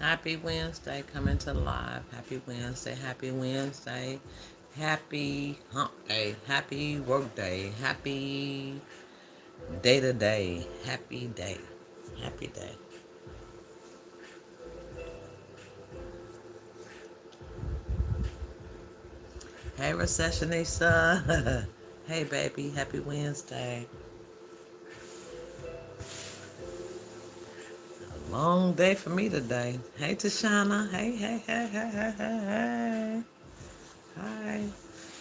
Happy Wednesday, coming to live. Happy Wednesday, happy Wednesday. Happy hump day, happy work day, happy day to day, happy day, happy day. Hey, Recessionista. Hey, baby, happy Wednesday. Long day for me today. Hey, Tashana. Hey, hey, hey, hey, hey, hey, hey. Hi.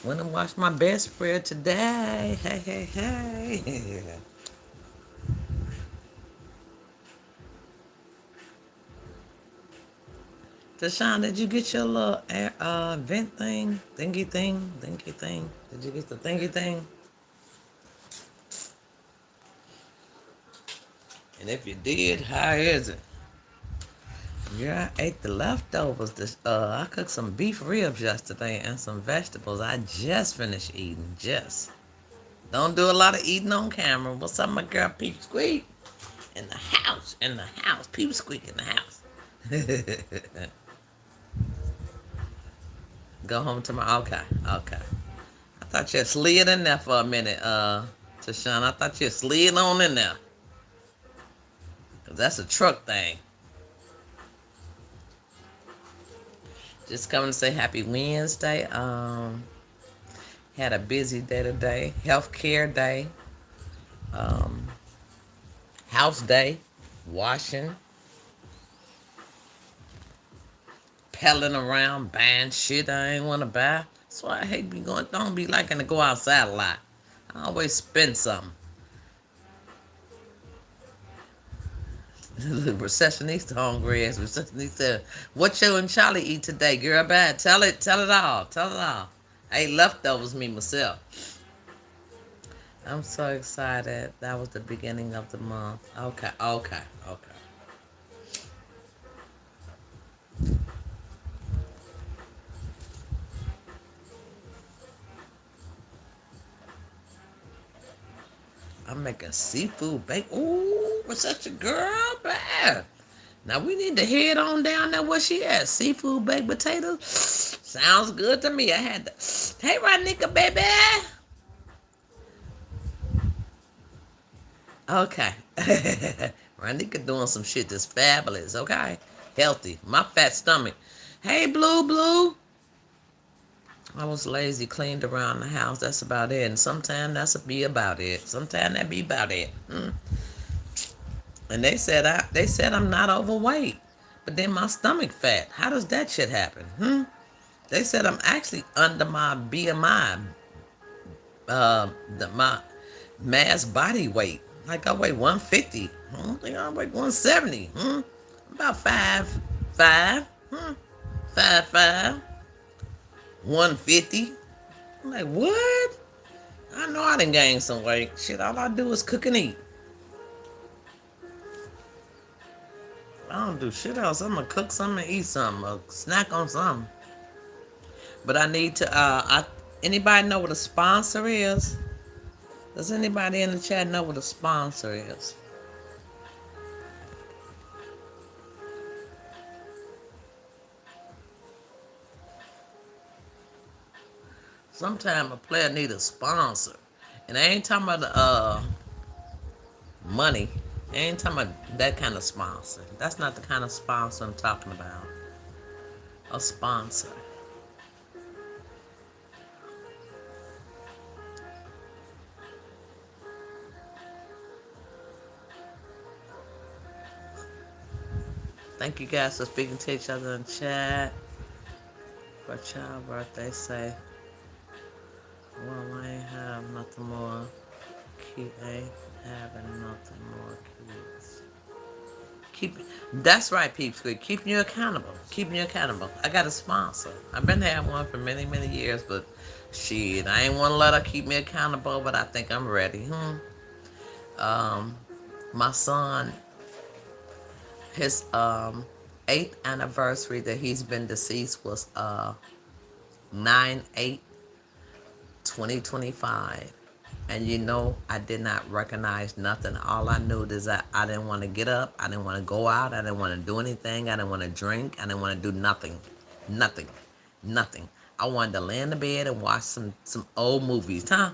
Went and watched my bedspread today. Hey, hey, hey. Tashawn, did you get your little vent thing? Thingy thing? Thingy thing? Did you get the thingy thing? And if you did, how is it? Yeah, I ate the leftovers. I cooked some beef ribs yesterday and some vegetables. I just finished eating. Just. Don't do a lot of eating on camera. What's up, my girl Peep Squeak? In the house. In the house. Peep Squeak in the house. Go home tomorrow. Okay. Okay. I thought you slid in there for a minute, Tashawn. I thought you slid on in there. Cause that's a truck thing. Just coming to say happy Wednesday. Had a busy day today. Healthcare day. Um, house day. Washing. Peddling around, buying shit I ain't want to buy. That's why I hate be going. Don't be liking to go outside a lot. I always spend something. The recessionista hungry ass recessionista said, "What you and Charlie eat today, girl? Bad. Tell it all. Tell it all." I ate leftovers me myself. I'm so excited. That was the beginning of the month. Okay, okay, okay. I'm making seafood bake. Ooh, what's such a girl? Bad. Now we need to head on down there where she at. Seafood baked potatoes. Sounds good to me. I had to. Hey, Ronika, baby. Okay. Ronika doing some shit that's fabulous. Okay. Healthy. My fat stomach. Hey, Blue. I was lazy, cleaned around the house. That's about it. And sometimes that's be about it. Sometimes that be about it. And they said I'm not overweight, but then my stomach fat. How does that shit happen? They said I'm actually under my BMI, my mass body weight. Like I weigh 150. I don't think I weigh 170. About 5'5". 5'5". 150. I'm like, what? I know I done gained some weight. Shit, all I do is cook and eat. I don't do shit else. I'm gonna cook something and eat something, or snack on something. But I need to. Anybody know what a sponsor is? Does anybody in the chat know what a sponsor is? Sometimes a player need a sponsor, and I ain't talking about the money. I ain't talking about that kind of sponsor. That's not the kind of sponsor I'm talking about. A sponsor. Thank you guys for speaking to each other in chat. For a child birthday, say, well, I ain't have nothing more. Ain't having nothing more kids. That's right, peeps. Keeping you accountable. Keeping you accountable. I got a sponsor. I've been having one for many, many years, but shit, I ain't want to let her keep me accountable, but I think I'm ready. My son, his eighth anniversary that he's been deceased was 9/8/2025. And I did not recognize nothing. All I knew is that I didn't want to get up. I didn't want to go out. I didn't want to do anything. I didn't want to drink. I didn't want to do nothing. Nothing. Nothing. I wanted to lay in the bed and watch some old movies, huh?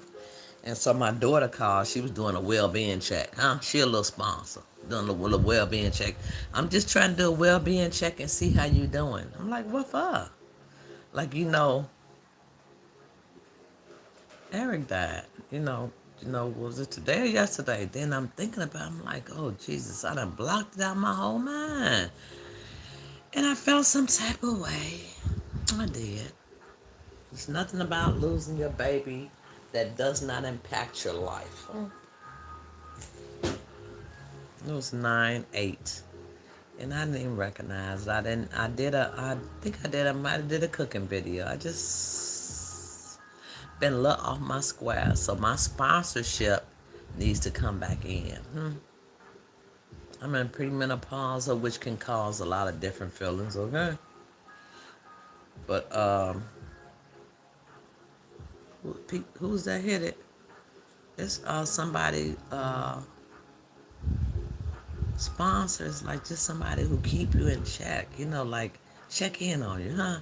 And so my daughter called. She was doing a well-being check, huh? She a little sponsor, doing a little well-being check. I'm just trying to do a well-being check and see how you doing. I'm like, what for? Like, Eric died. Was it today or yesterday? Then I'm thinking about it, I'm like, oh, Jesus, I done blocked it out my whole mind. And I felt some type of way. I did. There's nothing about losing your baby that does not impact your life. It was 9/8. And I didn't even recognize it. I think I might have did a cooking video. I just been a little off my square. So my sponsorship needs to come back in. I'm in premenopause, which can cause a lot of different feelings, okay? But, who's that hit it? It's somebody, sponsors, like just somebody who keep you in check, like check in on you, huh?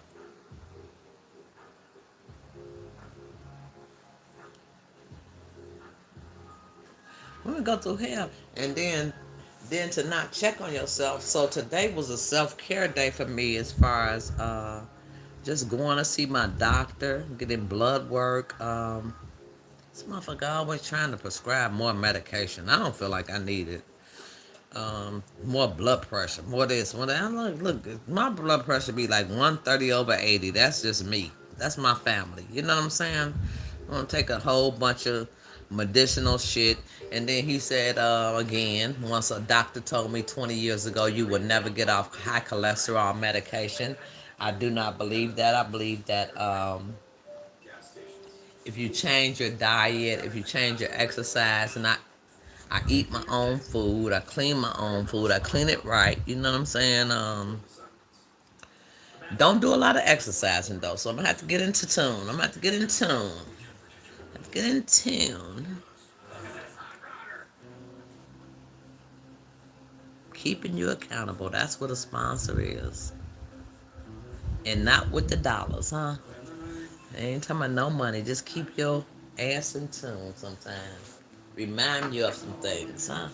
Women go through hell, and then to not check on yourself. So today was a self-care day for me, as far as just going to see my doctor, getting blood work. This motherfucker always trying to prescribe more medication. I don't feel like I need it. More blood pressure, more this, more that. Look, my blood pressure be like 130/80. That's just me. That's my family. You know what I'm saying? I'm gonna take a whole bunch of medicinal shit. And then he said, again, once a doctor told me 20 years ago, you would never get off high cholesterol medication. I do not believe that. I believe that if you change your diet, if you change your exercise, and I eat my own food. I clean my own food. I clean it right. You know what I'm saying? Don't do a lot of exercising though, so I'm gonna have to get into tune. I'm gonna have to get in tune. Have to get in tune. Keeping you accountable. That's what a sponsor is, and not with the dollars, huh? I ain't talking about no money. Just keep your ass in tune sometimes. Remind you of some things, huh?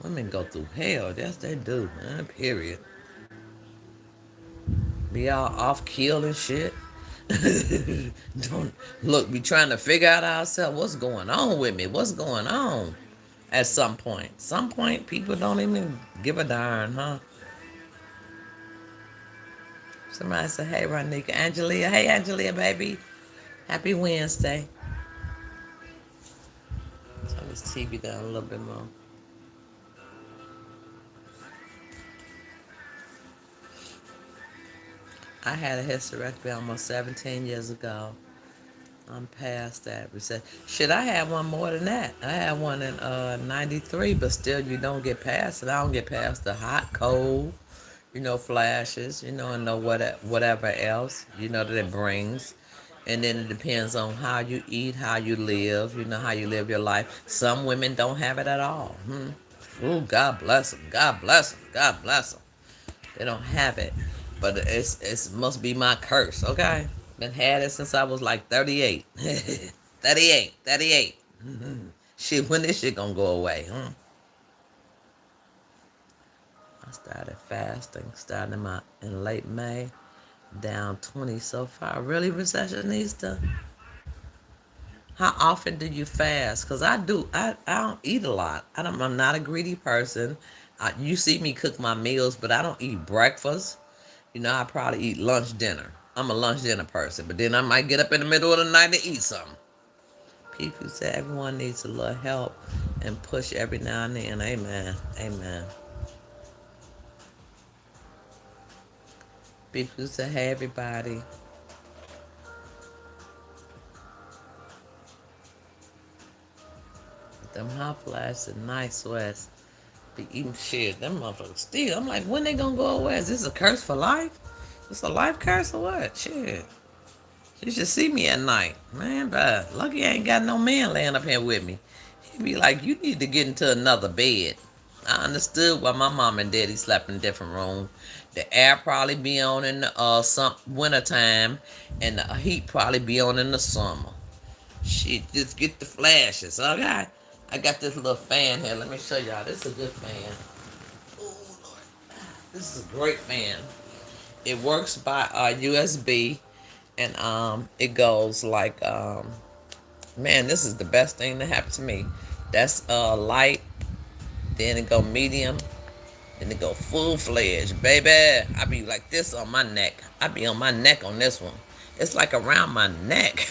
Women go through hell. Yes, they do, man. Period. Be all off kill and shit. Don't look. Be trying to figure out ourselves. What's going on with me? What's going on? At some point. Some point, people don't even give a darn, huh? Somebody say, "Hey, Ronika, Angelia. Hey, Angelia, baby. Happy Wednesday." Turn this TV down a little bit more. I had a hysterectomy almost 17 years ago. I'm past that. Shit, I had one more than that. I had one in 93, but still you don't get past it. I don't get past the hot, cold, flashes, and whatever else, that it brings. And then it depends on how you eat, how you live, how you live your life. Some women don't have it at all. Ooh, God bless them. God bless them. God bless them. They don't have it. But it must be my curse, okay? Been had it since I was like 38. 38. Shit, when this shit gonna go away, huh? I started fasting, in late May, down 20 so far. Really, recessionista? How often do you fast? Because I do. I don't eat a lot. I'm not a greedy person. You see me cook my meals, but I don't eat breakfast. I probably eat lunch, dinner. I'm a lunch, dinner person. But then I might get up in the middle of the night to eat something. People say everyone needs a little help and push every now and then. Amen. Amen. People say, hey, everybody. Them hot flashes and night sweats be eating shit. Them motherfuckers still. I'm like, when they gonna go away? Is this a curse for life? It's a life curse or what? Shit. She should see me at night. Man, but lucky I ain't got no man laying up here with me. He'd be like, you need to get into another bed. I understood why my mom and daddy slept in different rooms. The air probably be on in the some winter time, and the heat probably be on in the summer. Shit, just get the flashes. Okay, I got this little fan here. Let me show y'all. This is a good fan. Oh Lord, this is a great fan. It works by USB, and it goes like man, this is the best thing that happened to me. That's light, then it go medium, then it go full fledged, baby. I be like this on my neck. I be on my neck on this one. It's like around my neck.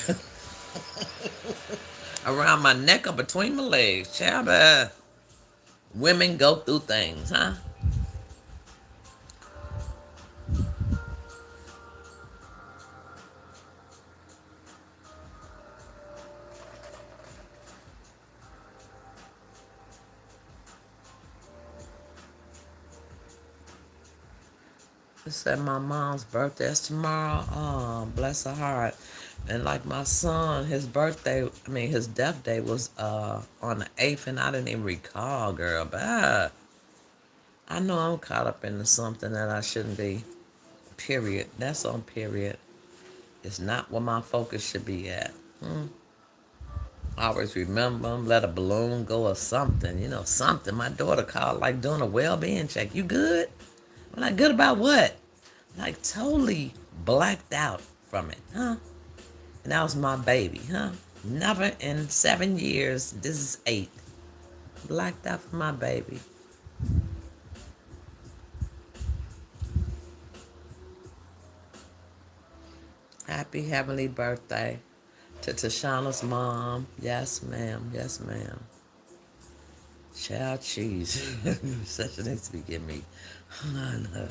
Around my neck or between my legs. Child, women go through things, huh? It said my mom's birthday is tomorrow. Oh, bless her heart. And like my son, his his death day was on the 8th, and I didn't even recall, girl. But I know I'm caught up into something that I shouldn't be. Period. That's on period. It's not where my focus should be at. I always remember them, let a balloon go or something. Something. My daughter called like doing a well-being check. You good? I'm like, good about what? Like totally blacked out from it, huh? And that was my baby, huh? Never in 7 years, this is 8. Blacked out for my baby. Happy heavenly birthday to Tashana's mom. Yes, ma'am. Yes, ma'am. Child cheese. Such needs to be giving me. I know.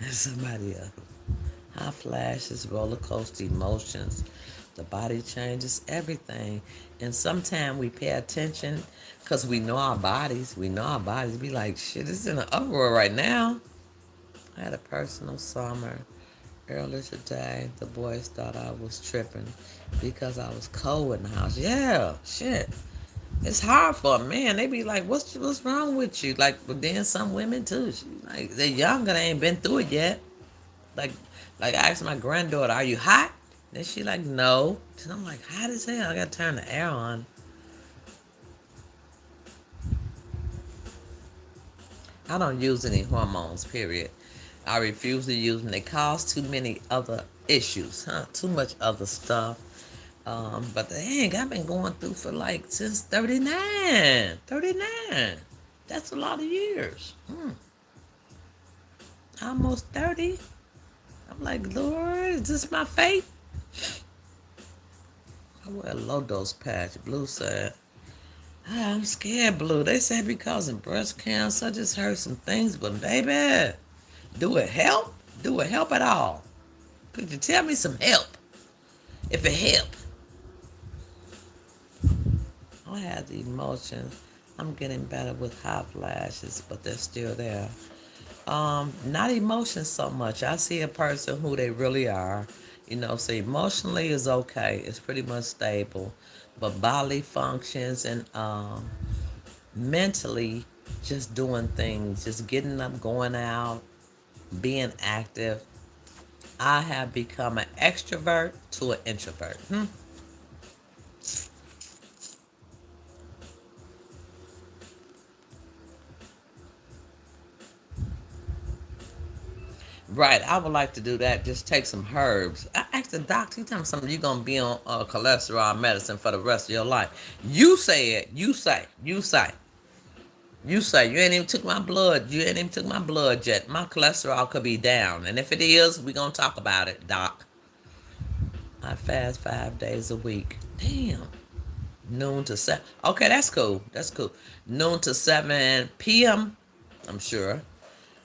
Somebody else. High flashes, roller coaster emotions. The body changes everything. And sometimes we pay attention because we know our bodies. We know our bodies. Be like, shit, it's in an uproar right now. I had a personal summer earlier today. The boys thought I was tripping because I was cold in the house. Yeah, shit. It's hard for a man. They be like, what's wrong with you? Like, but then some women too. Like, they're younger, they ain't been through it yet. Like, I asked my granddaughter, are you hot? And she like, no. And I'm like, hot as hell. I gotta turn the air on. I don't use any hormones, period. I refuse to use them. They cause too many other issues, huh? Too much other stuff. But dang, I've been going through for like since 39. 39. That's a lot of years. Almost 30. I'm like, Lord, is this my fate? I wear a low dose patch. Blue said, I'm scared, Blue. They said because of breast cancer, I just heard some things, but baby, do it help? Do it help at all? Could you tell me some help? If it help. I have the emotions. I'm getting better with hot flashes, but they're still there. Not emotions so much. I see a person who they really are. So emotionally is okay. It's pretty much stable. But bodily functions and mentally just doing things, just getting up, going out, being active. I have become an extrovert to an introvert. Right, I would like to do that. Just take some herbs. I asked the doctor, he told me something, you're going to be on cholesterol medicine for the rest of your life. You say it. You say. You ain't even took my blood. You ain't even took my blood yet. My cholesterol could be down. And if it is, we're going to talk about it, doc. I fast 5 days a week. Damn. Noon to 7. Okay, that's cool. That's cool. Noon to 7 p.m., I'm sure.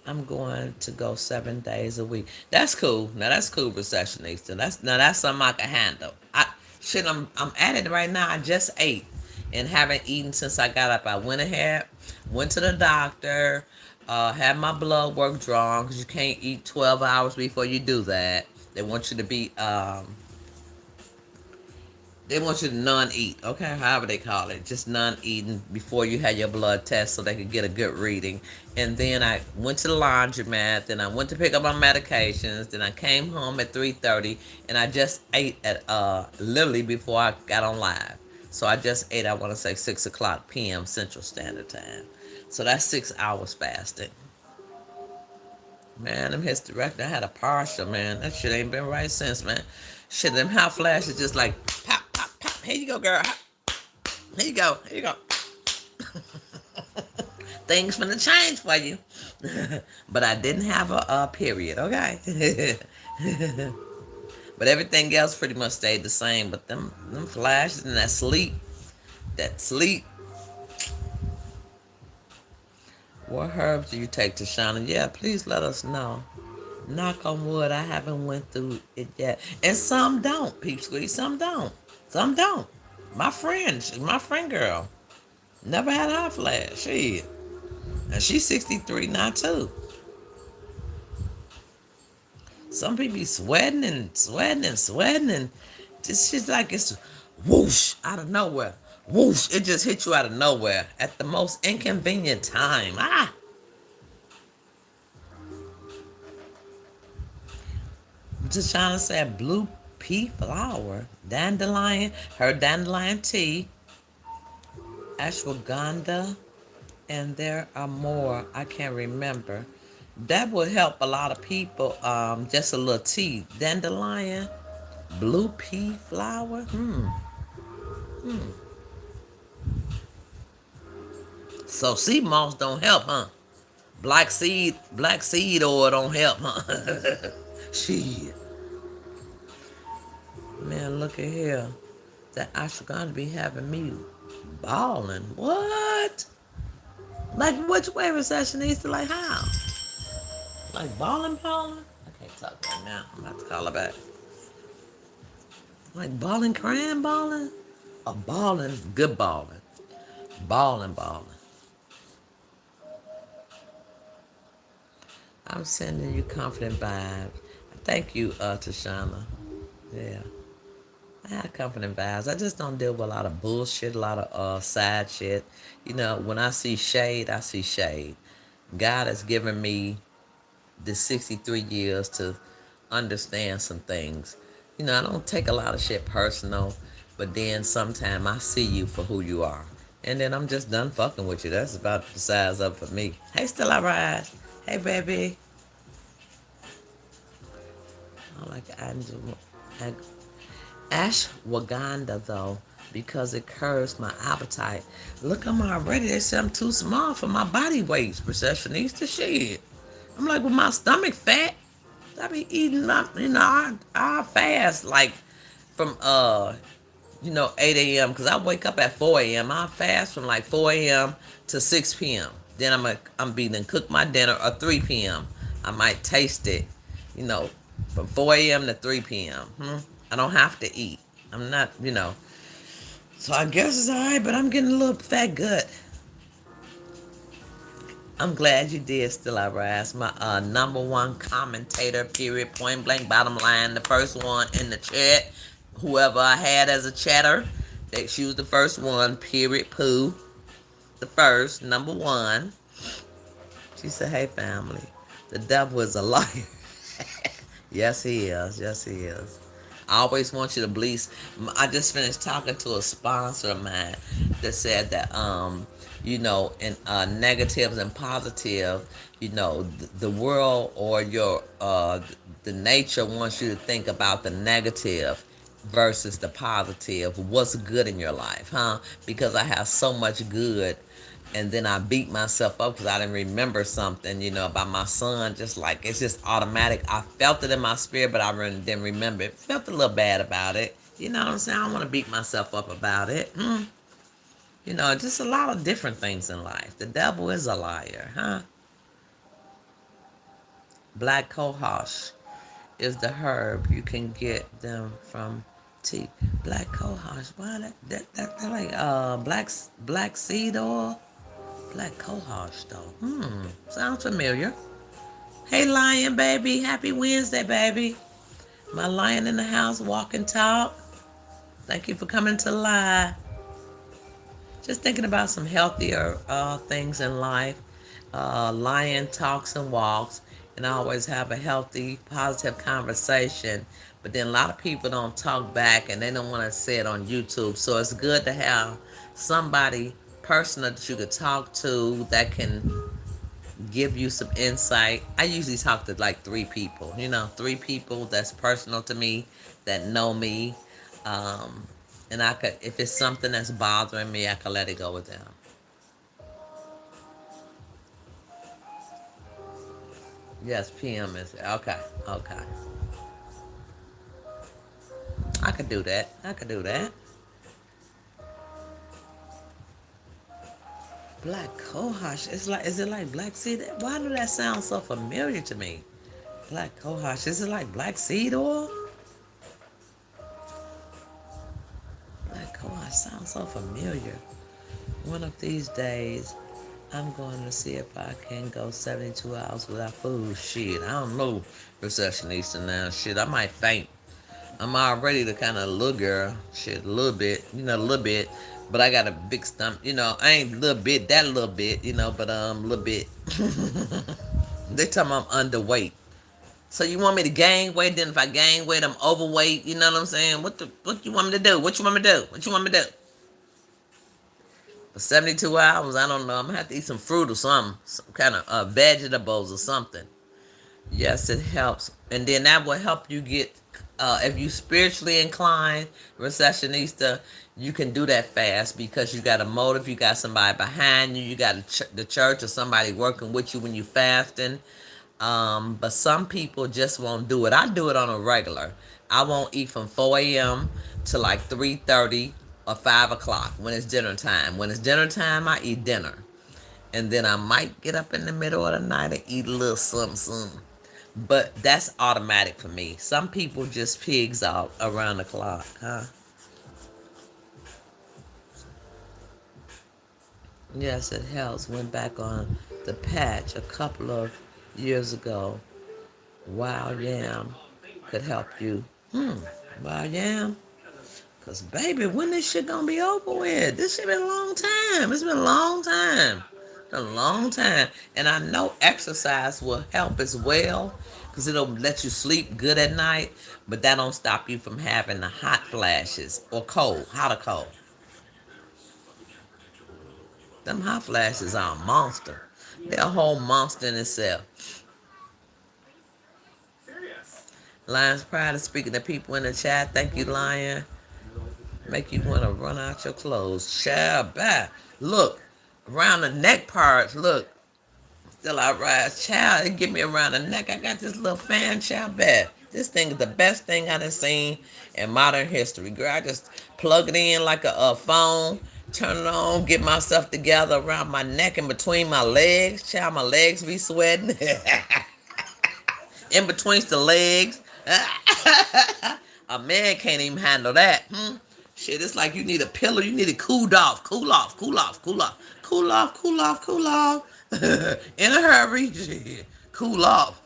I'm going to go 7 days a week. That's cool. Now that's cool, recessionista. That's something I can handle. I'm at it right now. I just ate and haven't eaten since I got up. I went ahead, went to the doctor, had my blood work drawn because you can't eat 12 hours before you do that. They want you to be They want you to non-eat, okay? However they call it, just non-eating before you had your blood test, so they could get a good reading. And then I went to the laundromat. Then I went to pick up my medications. Then I came home at 3:30, and I just ate at literally before I got on live. So I just ate. I want to say 6 o'clock p.m. Central Standard Time. So that's 6 hours fasting. Man, them hits direct. I had a partial, man. That shit ain't been right since, man. Shit, them hot flashes just like pop, pop, pop. Here you go, girl. Here you go. Here you go. Things finna change for you. But I didn't have a period, okay? But everything else pretty much stayed the same. But them flashes and that sleep. What herbs do you take, Tashana? Yeah, please let us know. Knock on wood, I haven't went through it yet. And some don't, Peep Squeeze. Some don't. Some don't. My friend girl, never had a hot flash. Shit. And she's 63 now, too. Some people be sweating and sweating and sweating, and it's just like it's whoosh out of nowhere. Whoosh. It just hit you out of nowhere at the most inconvenient time. Tashana said blue pea flower, dandelion, her dandelion tea, ashwagandha, and there are more. I can't remember. That would help a lot of people. Just a little tea. Dandelion, blue pea flower. So sea moss don't help, huh? Black seed oil don't help, huh? Shit. Man, look at here. That ashwagandha be having me balling. What? Like which way recession needs to like how? Like balling? I can't talk right now. I'm about to call her back. Like balling, crying balling? Or balling, good balling. Balling. I'm sending you confident vibes. Thank you, Tashana. Yeah. I have confident vibes. I just don't deal with a lot of bullshit, a lot of side shit. You know, when I see shade, I see shade. God has given me the 63 years to understand some things. You know, I don't take a lot of shit personal, but then sometimes I see you for who you are. And then I'm just done fucking with you. That's about the size up for me. Hey, still I rise. Hey, baby. I like ashwagandha, though, because it curbs my appetite. Look, I'm already, they say I'm too small for my body weight. Recessionista shit. I'm like, with my stomach fat, I be eating my, I fast like from 8 a.m. because I wake up at 4 a.m. I fast from like 4 a.m. to 6 p.m. Then I'm be done cook my dinner or 3 p.m. I might taste it, from 4 a.m. to 3 p.m. I don't have to eat. I'm not, So I guess it's all right, but I'm getting a little fat gut. I'm glad you did, Still I Rise. My number one commentator, period, point blank, bottom line, the first one in the chat. Whoever I had as a chatter, she was the first one, period, poo. The first, number one. She said, hey, family, the devil is a liar. Yes, he is. Yes, he is. I always want you to believe. I just finished talking to a sponsor of mine that said that, in negatives and positive, the world or the nature wants you to think about the negative versus the positive. What's good in your life, huh? Because I have so much good. And then I beat myself up because I didn't remember something, about my son. Just like, it's just automatic. I felt it in my spirit, but I didn't remember it. Felt a little bad about it. You know what I'm saying? I don't want to beat myself up about it. Just a lot of different things in life. The devil is a liar, huh? Black cohosh is the herb. You can get them from tea. Black cohosh. Why that like black seed oil? Black cohosh, though. Sounds familiar. Hey, lion, baby. Happy Wednesday, baby. My lion in the house, walk and talk. Thank you for coming to live. Just thinking about some healthier things in life. Lion talks and walks, and I always have a healthy, positive conversation. But then a lot of people don't talk back and they don't want to say it on YouTube. So it's good to have somebody personal that you could talk to that can give you some insight. I usually talk to like three people, three people that's personal to me, that know me. Um, and I could, if it's something that's bothering me, I could let it go with them. Yes, PM is okay. Okay, I could do that. I could do that. Black cohosh. It's like, is it like black seed? Why do that sound so familiar to me? Black cohosh. Is it like black seed oil? Black cohosh sounds so familiar. One of these days, I'm going to see if I can go 72 hours without food. Shit, I don't know, receptionista now. Shit, I might faint. I'm already the kind of little girl. Shit, a little bit, a little bit. But I got a big stomach. I ain't a little bit, that little bit, but a little bit. They tell me I'm underweight. So you want me to gain weight? Then if I gain weight, I'm overweight. You know what I'm saying? What you want me to do? What you want me to do? What you want me to do? For 72 hours, I don't know. I'm going to have to eat some fruit or something. Some kind of vegetables or something. Yes, it helps. And then that will help you get, if you spiritually inclined, recessionista, you can do that fast because you got a motive, you got somebody behind you, you got the church or somebody working with you when you fasting. But some people just won't do it. I do it on a regular. I won't eat from 4 a.m. to like 3:30 or 5 o'clock when it's dinner time. When it's dinner time, I eat dinner. And then I might get up in the middle of the night and eat a little something. But that's automatic for me. Some people just pigs out around the clock, huh? Yes, it helps. Went back on the patch a couple of years ago. Wild yam could help you. Wild yam. Because, baby, when this shit gonna be over with? This shit been a long time. It's been a long time. A long time. And I know exercise will help as well because it'll let you sleep good at night, but that don't stop you from having the hot flashes or cold, hot or cold. Them hot flashes are a monster. They're a whole monster in itself. Lion's proud of speaking to people in the chat. Thank you, Lion. Make you want to run out your clothes. Shabbat. Look, around the neck parts, look. Still I rise. Child, it get me around the neck. I got this little fan, Shabbat. This thing is the best thing I done seen in modern history. Girl, I just plug it in like a phone, turn it on, get myself together around my neck and between my legs. Child, my legs be sweating. In between the legs. A man can't even handle that. Shit, it's like you need a pillow. You need to cool off, cool off, cool off, cool off, cool off, cool off, cool off. In a hurry. Shit, cool off.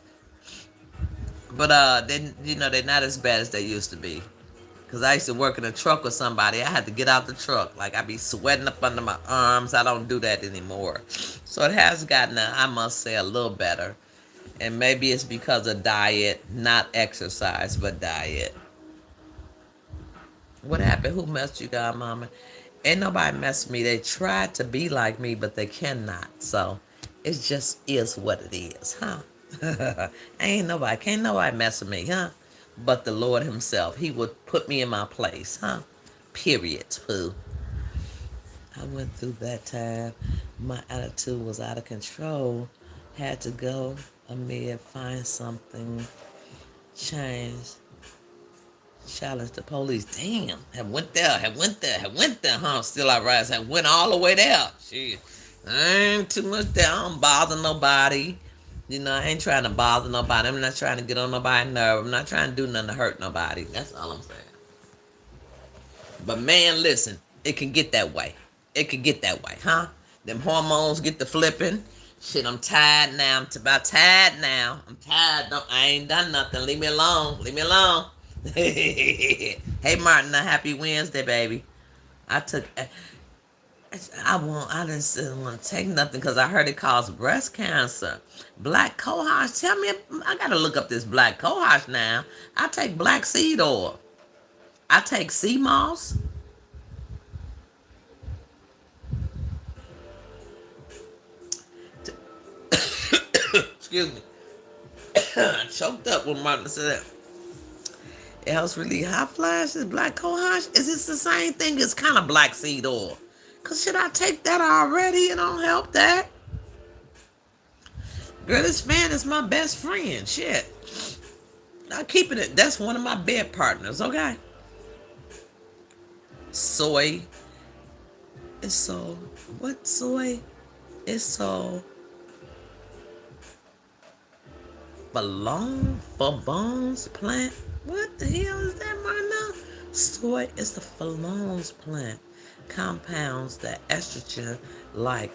But they're not as bad as they used to be. Cause I used to work in a truck with somebody. I had to get out the truck. Like I be sweating up under my arms. I don't do that anymore. So it has gotten, I must say, a little better. And maybe it's because of diet, not exercise, but diet. What happened? Who messed you, Godmama? Ain't nobody messed me. They tried to be like me, but they cannot. So it just is what it is, huh? Can't nobody mess with me, huh? But the Lord himself. He would put me in my place, huh? Period, poo. I went through that time. My attitude was out of control. Had to go amid, find something, change, challenge the police. Damn, have went there, huh? Still I rise, have went all the way there. Shit, I ain't too much there. I don't bother nobody. I ain't trying to bother nobody. I'm not trying to get on nobody's nerve. I'm not trying to do nothing to hurt nobody. That's all I'm saying. But man, listen, it can get that way. It can get that way, huh? Them hormones get the flipping. Shit, I'm tired now. I'm about tired now. I'm tired. I ain't done nothing. Leave me alone. Leave me alone. Hey Martin, a happy Wednesday, baby. I took. I didn't want to take nothing because I heard it causes breast cancer. Black cohosh. Tell me, I gotta look up this black cohosh now. I take black seed oil. I take sea moss. Excuse me. I choked up when Martin said that. It helps relieve hot flashes. Black cohosh. Is this the same thing? It's kind of black seed oil. Cause should I take that already? It don't help that. Girl, this fan is my best friend. Shit. I keeping it. That's one of my bed partners. Okay. Soy. It's so. What soy? It's so. Phalons plant. What the hell is that right now? Soy is the phalons plant. Compounds that estrogen like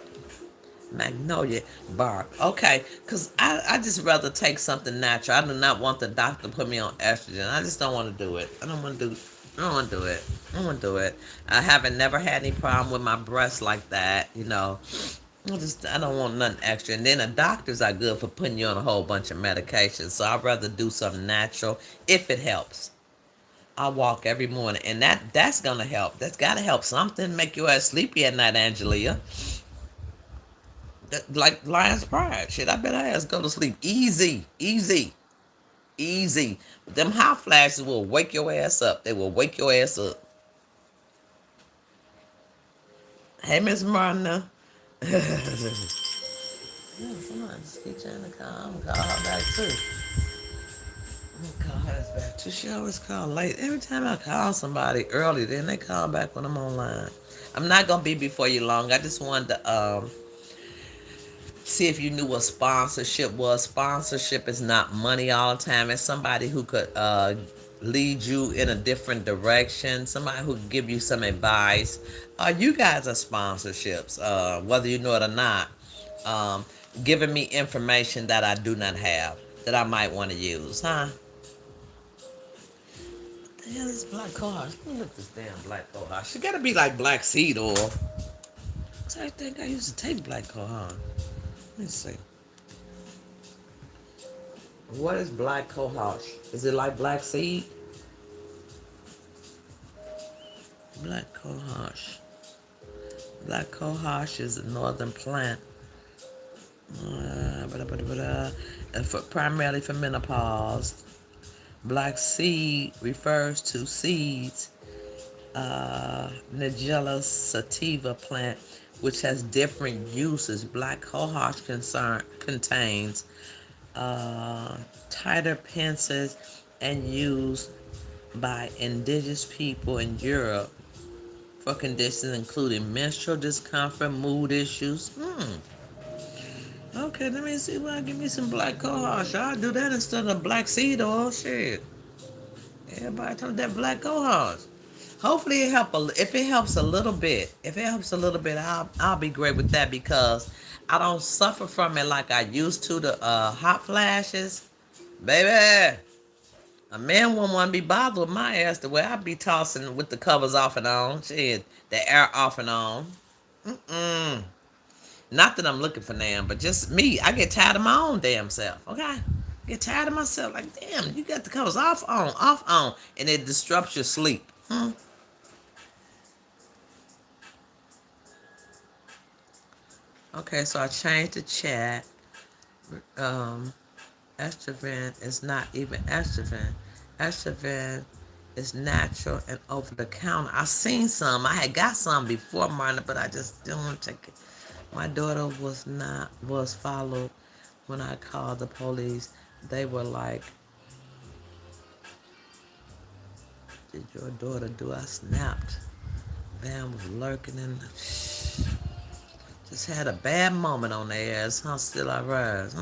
magnolia bark. Okay, because I just rather take something natural. I do not want the doctor to put me on estrogen. I just don't want to do it. I don't want to do it. I don't want to do it. I haven't never had any problem with my breasts like that. I don't want nothing extra. And then the doctors are good for putting you on a whole bunch of medications. So I'd rather do something natural if it helps. I walk every morning, and that's gonna help. That's gotta help something. Make your ass sleepy at night, Angelia. Like Lion's Pride. Shit, I bet her ass go to sleep easy, easy, easy. But them hot flashes will wake your ass up. They will wake your ass up. Hey, Miss Martina. Yeah, somebody just keep trying to call. I'm gonna call her back too. I'm gonna call her back too. She always call late. Every time I call somebody early, then they call back when I'm online. I'm not gonna be before you long. I just wanted to see if you knew what sponsorship was. Sponsorship is not money all the time. It's somebody who could lead you in a different direction. Somebody who could give you some advice. You guys are sponsorships, whether you know it or not. Um, Giving me information that I do not have that I might want to use, huh? What the hell is black cohosh? Let me look this damn black cohosh. It gotta be like black seed oil. I think I used to take black cohosh. Let's see. What is black cohosh? Is it like black seed? Black cohosh. Black cohosh is a northern plant. Primarily for menopause. Black seed refers to seeds. Nigella sativa plant, which has different uses. Black cohosh contains tighter pences and used by indigenous people in Europe for conditions including menstrual discomfort, mood issues. Okay, let me see why. Give me some black cohosh. I'll do that instead of black seed oil. Shit. Everybody talking that black cohosh. Hopefully it help. If it helps a little bit, I'll be great with that because I don't suffer from it like I used to. The hot flashes, baby. A man won't want to be bothered with my ass the way I be tossing with the covers off and on. Shit, the air off and on. Mm-mm. Not that I'm looking for them, but just me. I get tired of my own damn self. Okay, I get tired of myself. Like, damn, you got the covers off on, and it disrupts your sleep. Okay, so I changed the chat. Um, Estrogen is not even estrogen. Estrogen is natural and over the counter. I seen some. I had got some before Marna, but I just didn't want to take it. My daughter was followed when I called the police. They were like, "Did your daughter do?" I snapped. Van was lurking in the. Just had a bad moment on their ass. Huh? Still I rise.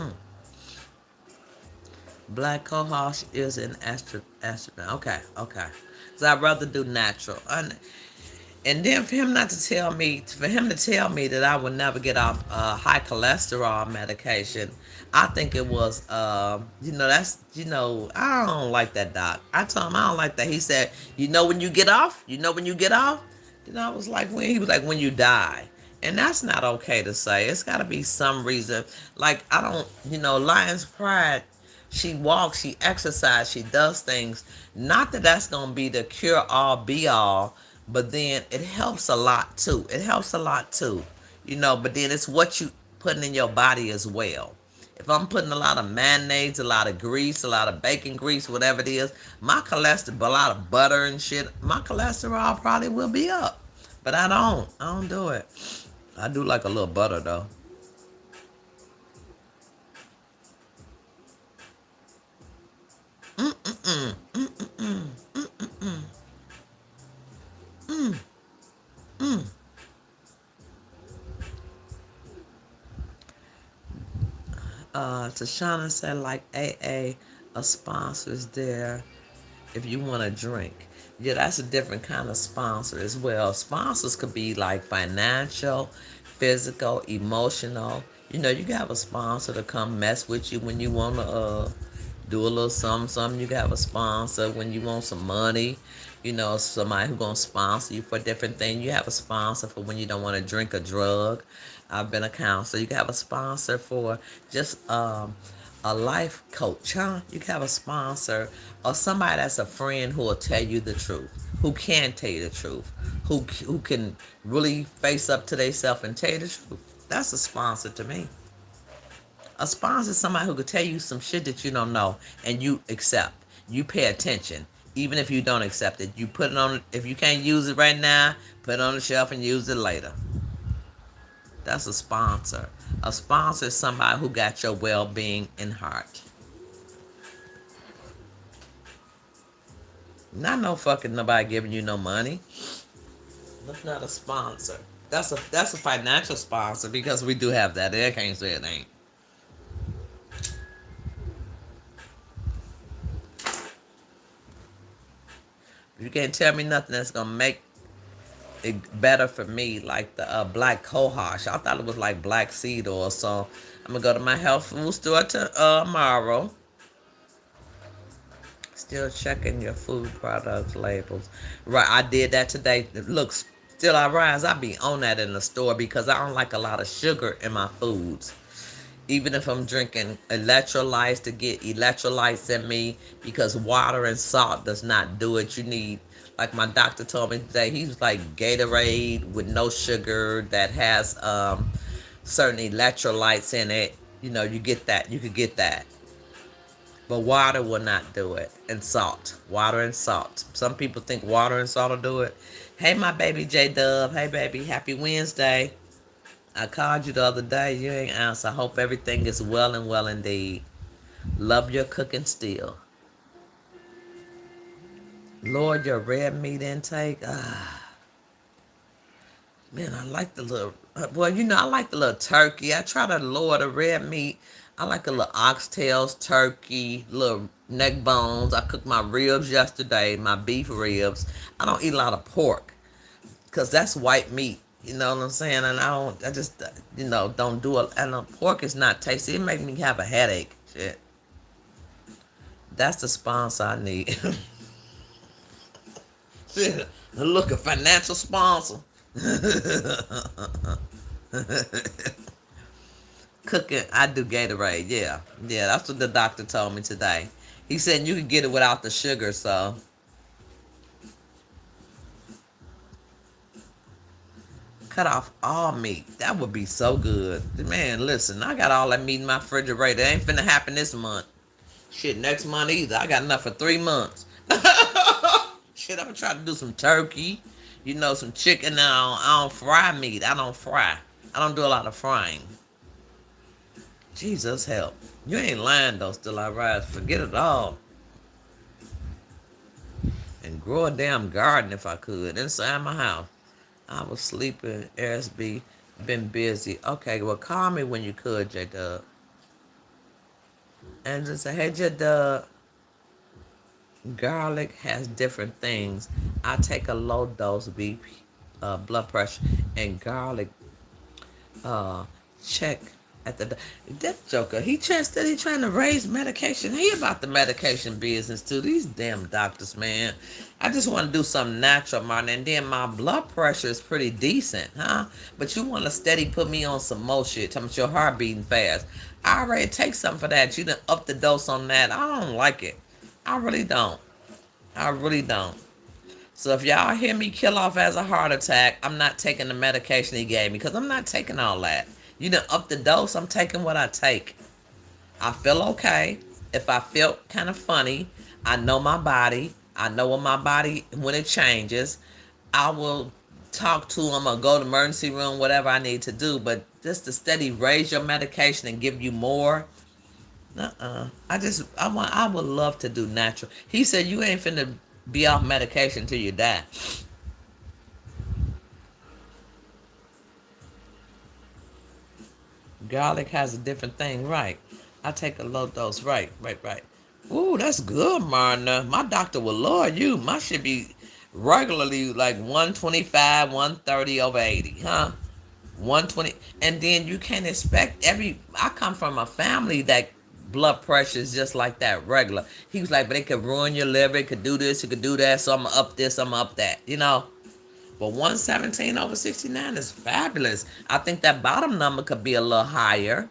Black cohosh is an estrogen. Okay. So I'd rather do natural. And then for him not to tell me, for him to tell me that I would never get off high cholesterol medication, I think it was, that's, I don't like that, doc. I told him I don't like that. He said, when you get off? When you get off? I was like, when? He was like, when you die. And that's not okay to say. It's got to be some reason. Like, I don't, Lion's Pride, she walks, she exercises, she does things. Not that that's going to be the cure all be all, but then it helps a lot too. It helps a lot too. But then it's what you putting in your body as well. If I'm putting a lot of mayonnaise, a lot of grease, a lot of bacon grease, whatever it is, my cholesterol, a lot of butter and shit, my cholesterol probably will be up. But I don't do it. I do like a little butter though. Mm-mm-mm. Mm-mm-mm. Mm-mm-mm. Mm. Mm. Tashana said like AA, a sponsor's there if you want to drink. Yeah, that's a different kind of sponsor as well. Sponsors could be like financial, physical, emotional. You can have a sponsor to come mess with you when you want to do a little something. You can have a sponsor when you want some money. Somebody who gonna sponsor you for different things. You have a sponsor for when you don't want to drink a drug. I've been a counselor. You can have a sponsor for just a life coach, huh? You can have a sponsor or somebody that's a friend who will tell you the truth, who can tell you the truth, who can really face up to themselves and tell you the truth. That's a sponsor to me. A sponsor is somebody who could tell you some shit that you don't know and you accept. You pay attention. Even if you don't accept it, you put it on. If you can't use it right now, put it on the shelf and use it later. That's a sponsor. A sponsor is somebody who got your well-being in heart. Not no fucking nobody giving you no money. That's not a sponsor. That's a financial sponsor because we do have that. I can't say it ain't. You can't tell me nothing that's gonna make it better for me, like the black cohosh. I thought it was like black seed oil. So I'm gonna go to my health food store tomorrow. Still checking your food products labels. Right, I did that today. It looks still I rise. I be on that in the store because I don't like a lot of sugar in my foods. Even if I'm drinking electrolytes to get electrolytes in me, because water and salt does not do it. You need, like my doctor told me today, he was like Gatorade with no sugar that has certain electrolytes in it. You get that. You could get that. But water will not do it. And salt. Water and salt. Some people think water and salt will do it. Hey, my baby J-Dub. Hey, baby. Happy Wednesday. I called you the other day. You ain't answer. I hope everything is well and well indeed. Love your cooking still. Lord, your red meat intake. Man, I like the little, I like the little turkey. I try to lower the red meat. I like a little oxtails, turkey, little neck bones. I cooked my ribs yesterday, my beef ribs. I don't eat a lot of pork because that's white meat. You know what I'm saying? And I just, don't do it. And pork is not tasty. It makes me have a headache. Shit. That's the sponsor I need. Shit. Look, a financial sponsor. Cooking, I do Gatorade. Yeah, that's what the doctor told me today. He said you could get it without the sugar. So cut off all meat. That would be so good. Man, listen, I got all that meat in my refrigerator. It ain't finna happen this month. Shit, next month either. I got enough for 3 months. Shit, I'm gonna try to do some turkey. Some chicken. I don't fry meat. I don't fry. I don't do a lot of frying. Jesus help. You ain't lying though, still I rise. Forget it all. And grow a damn garden if I could inside my house. I was sleeping. Erizb been busy. Okay, well call me when you could, J Dub. And just say, hey J Dub, garlic has different things. I take a low dose blood pressure, and garlic uh, check at the that joker. He trying to raise medication. He about the medication business too. These damn doctors, man. I just want to do something natural, Martin, and then my blood pressure is pretty decent, huh? But you want to steady put me on some more shit. Tell me your heart beating fast. I already take something for that. You done up the dose on that. I don't like it. I really don't. I really don't. So if y'all hear me kill off as a heart attack, I'm not taking the medication he gave me because I'm not taking all that. You done up the dose, I'm taking what I take. I feel okay. If I felt kind of funny, I know my body. I know when my body, when it changes, I will talk to him or go to the emergency room, whatever I need to do. But just to steady raise your medication and give you more, I would love to do natural. He said you ain't finna be off medication till you die. Garlic has a different thing, right? I take a low dose, right. Ooh, that's good, Marna. My doctor will love you. My should be regularly like 125, 130 over 80, huh? 120. And then you can't expect I come from a family that blood pressure is just like that, regular. He was like, but it could ruin your liver, it could do this, it could do that, so I'm gonna up this, I'm gonna up that, you know? But 117 over 69 is fabulous. I think that bottom number could be a little higher.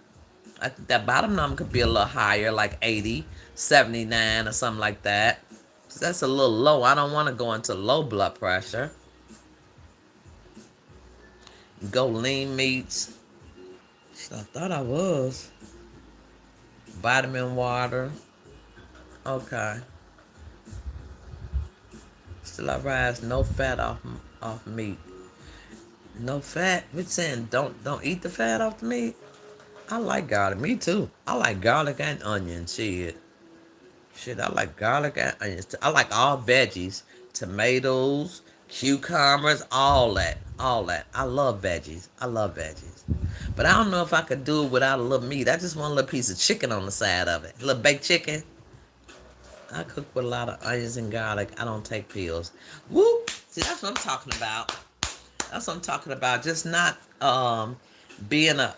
I think that bottom number could be a little higher, like 80, 79 or something like that. So that's a little low. I don't want to go into low blood pressure. Go lean meats. I thought I was. Vitamin water. Okay. Still I rise. No fat off meat. No fat. We're saying don't eat the fat off the meat. I like garlic. Me too. I like garlic and onion. Shit, I like garlic and onions. I like all veggies. Tomatoes, cucumbers, all that. All that. I love veggies. I love veggies. But I don't know if I could do it without a little meat. I just want a little piece of chicken on the side of it. A little baked chicken. I cook with a lot of onions and garlic. I don't take pills. Woo! See, that's what I'm talking about. That's what I'm talking about. Just not being a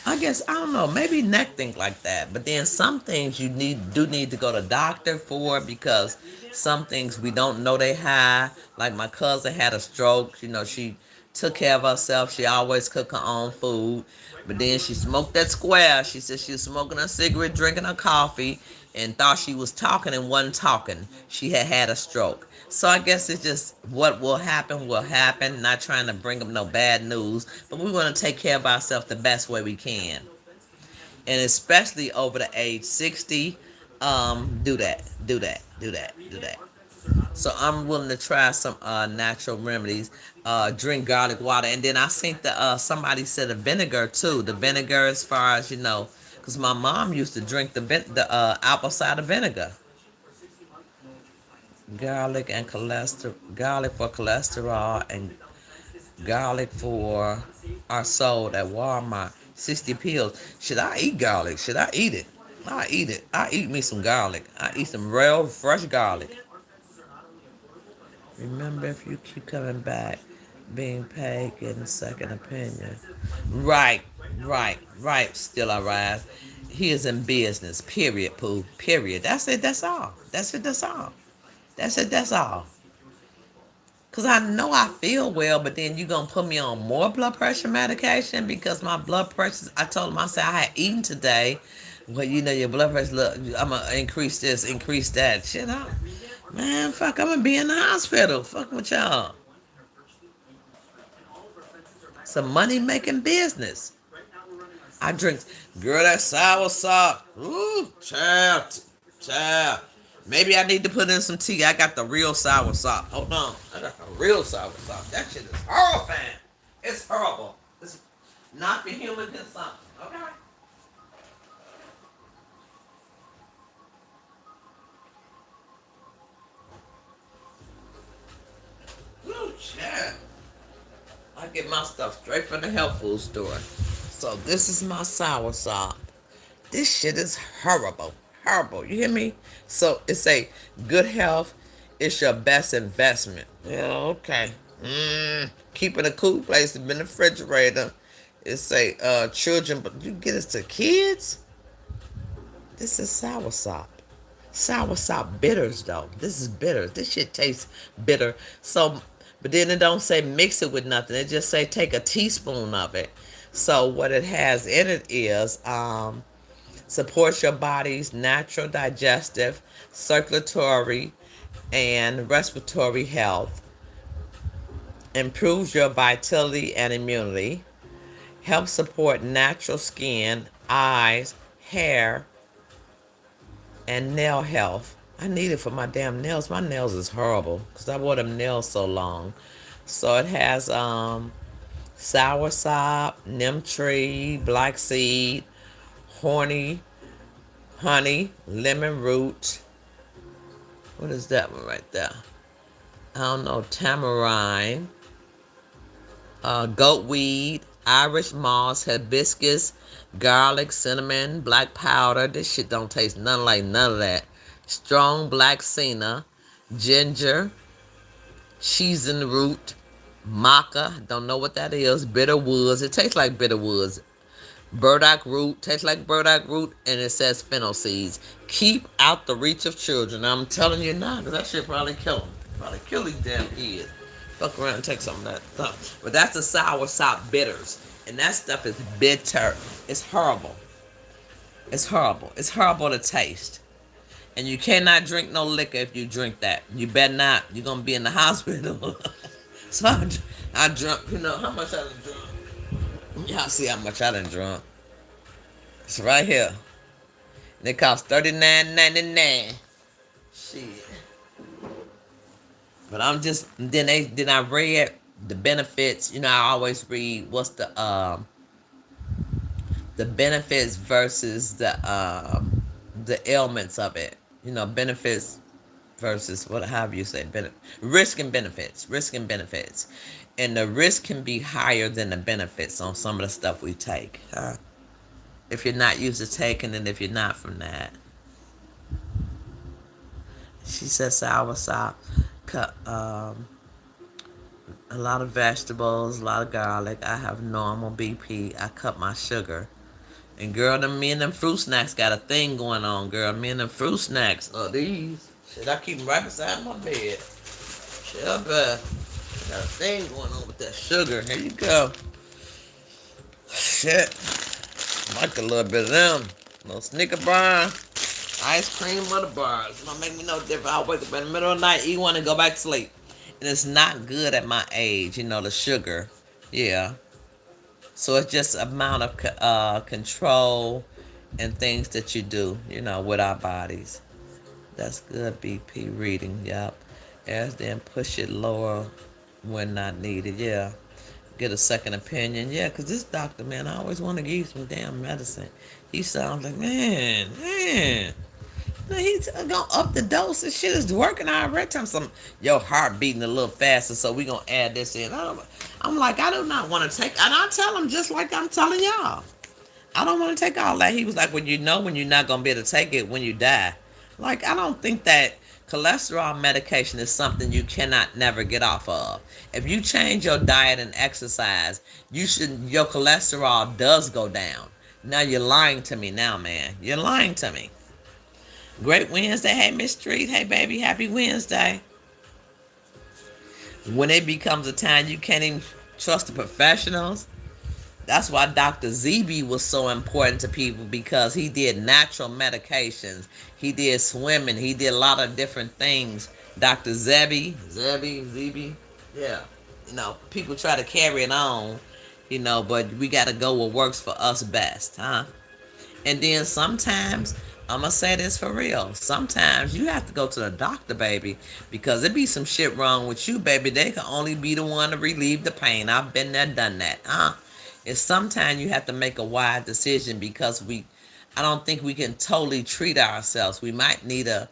I guess I don't know. Maybe neck think like that, but then some things you do need to go to doctor for because some things we don't know they have. Like my cousin had a stroke. You know, she took care of herself. She always cooked her own food, but then she smoked that square. She said she was smoking a cigarette, drinking her coffee, and thought she was talking and wasn't talking. She had a stroke. So I guess it's just what will happen will happen. Not trying to bring them no bad news, but we want to take care of ourselves the best way we can. And especially over the age 60, do that, do that, do that, do that. So I'm willing to try some natural remedies. Drink garlic water, and then I think the somebody said the vinegar too. The vinegar, as far as you know, because my mom used to drink the apple cider vinegar. Garlic and cholesterol, garlic for cholesterol, and garlic for our soul at Walmart. 60 pills. Should I eat garlic? Should I eat it? I eat it. I eat me some garlic. I eat some real fresh garlic. Remember, if you keep coming back, being paid, getting second opinion. Right, right. Still I rise. He is in business. Period, Pooh. Period. That's it. That's all. That's it. That's all. That's it. That's all. Because I know I feel well, but then you going to put me on more blood pressure medication because my blood pressure, I told him, I said, I had eaten today. Well, you know, your blood pressure, look, I'm going to increase this, increase that. Shit, man, fuck, I'm going to be in the hospital. Fuck with y'all. Some money-making business. I drink, girl, that sour sop. Ooh, child. Maybe I need to put in some tea. I got the real sour sop. Hold on. I got the real sour sop. That shit is horrifying. It's horrible. It's not for human consumption. Okay? Ooh, child. I get my stuff straight from the health food store. So this is my sour sop. This shit is horrible. horrible. You hear me? So it's a good health is your best investment. Yeah, okay. Keeping a cool place in the refrigerator. It's a children, but you get us to kids. This is soursop. Soursop bitters though. This is bitter. This shit tastes bitter. So, but then it don't say mix it with nothing. It just say take a teaspoon of it. So what it has in it is supports your body's natural digestive, circulatory, and respiratory health, improves your vitality and immunity, helps support natural skin, eyes, hair, and nail health. I need it for my damn nails. My nails is horrible because I wore them nails so long. So it has soursop, neem tree, black seed, horny, honey, lemon root. What is that one right there? I don't know. Tamarind, goat weed, Irish moss, hibiscus, garlic, cinnamon, black powder. This shit don't taste nothing like none of that. Strong black senna, ginger, seasoned root, maca. Don't know what that is. Bitter woods. It tastes like bitter woods. Burdock root, tastes like burdock root, and it says fennel seeds. Keep out the reach of children. I'm telling you now, because that shit probably kill them. Probably kill these damn kids. Fuck around and take some of that stuff. But that's the soursop bitters. And that stuff is bitter. It's horrible. It's horrible. It's horrible to taste. And you cannot drink no liquor if you drink that. You better not. You're going to be in the hospital. So I drunk, you know, how much I done drunk? Y'all see how much I done drunk. It's right here. And it costs $39.99. Shit. But I'm just then I read the benefits. You know, I always read what's the benefits versus the ailments of it. You know, benefits versus what have you say risk and benefits. And the risk can be higher than the benefits on some of the stuff we take. If you're not used to taking it, if you're not from that. She said soursop, a lot of vegetables, a lot of garlic. I have normal BP. I cut my sugar. And girl, me and them fruit snacks got a thing going on, girl. Me and them fruit snacks. Oh, these. Shit, I keep them right beside my bed. Shit, I bet. Got a thing going on with that sugar. Here you go. Shit. Like a little bit of them. A little Snicker bar. Ice cream butter bars. It's gonna make me no different. I'll wake up in the middle of the night, eat one, and go back to sleep. And it's not good at my age, you know, the sugar. Yeah. So it's just amount of control and things that you do, you know, with our bodies. That's good BP reading, yep. As then push it lower when not needed, yeah. Get a second opinion, yeah, because this doctor, man, I always want to give you some damn medicine. He sounds like, man. He's gonna up the dose. This shit is working. I read time some your heart beating a little faster, so we gonna add this in. I'm like, I do not want to take, and I tell him just like I'm telling y'all. I don't want to take all that. He was like, when you're not gonna be able to take it when you die. Like, I don't think that cholesterol medication is something you cannot never get off of. If you change your diet and exercise, your cholesterol does go down. Now you're lying to me now, man. You're lying to me. Great Wednesday. Hey, Miss Street. Hey, baby. Happy Wednesday. When it becomes a time you can't even trust the professionals, that's why Dr. ZB was so important to people, because he did natural medications. He did swimming. He did a lot of different things. Dr. ZB. Yeah. You know, people try to carry it on, you know, but we got to go what works for us best, huh? And then sometimes, I'm going to say this for real, sometimes you have to go to the doctor, baby, because there be some shit wrong with you, baby. They can only be the one to relieve the pain. I've been there, done that, huh? And sometimes you have to make a wise decision, because I don't think we can totally treat ourselves. We might need a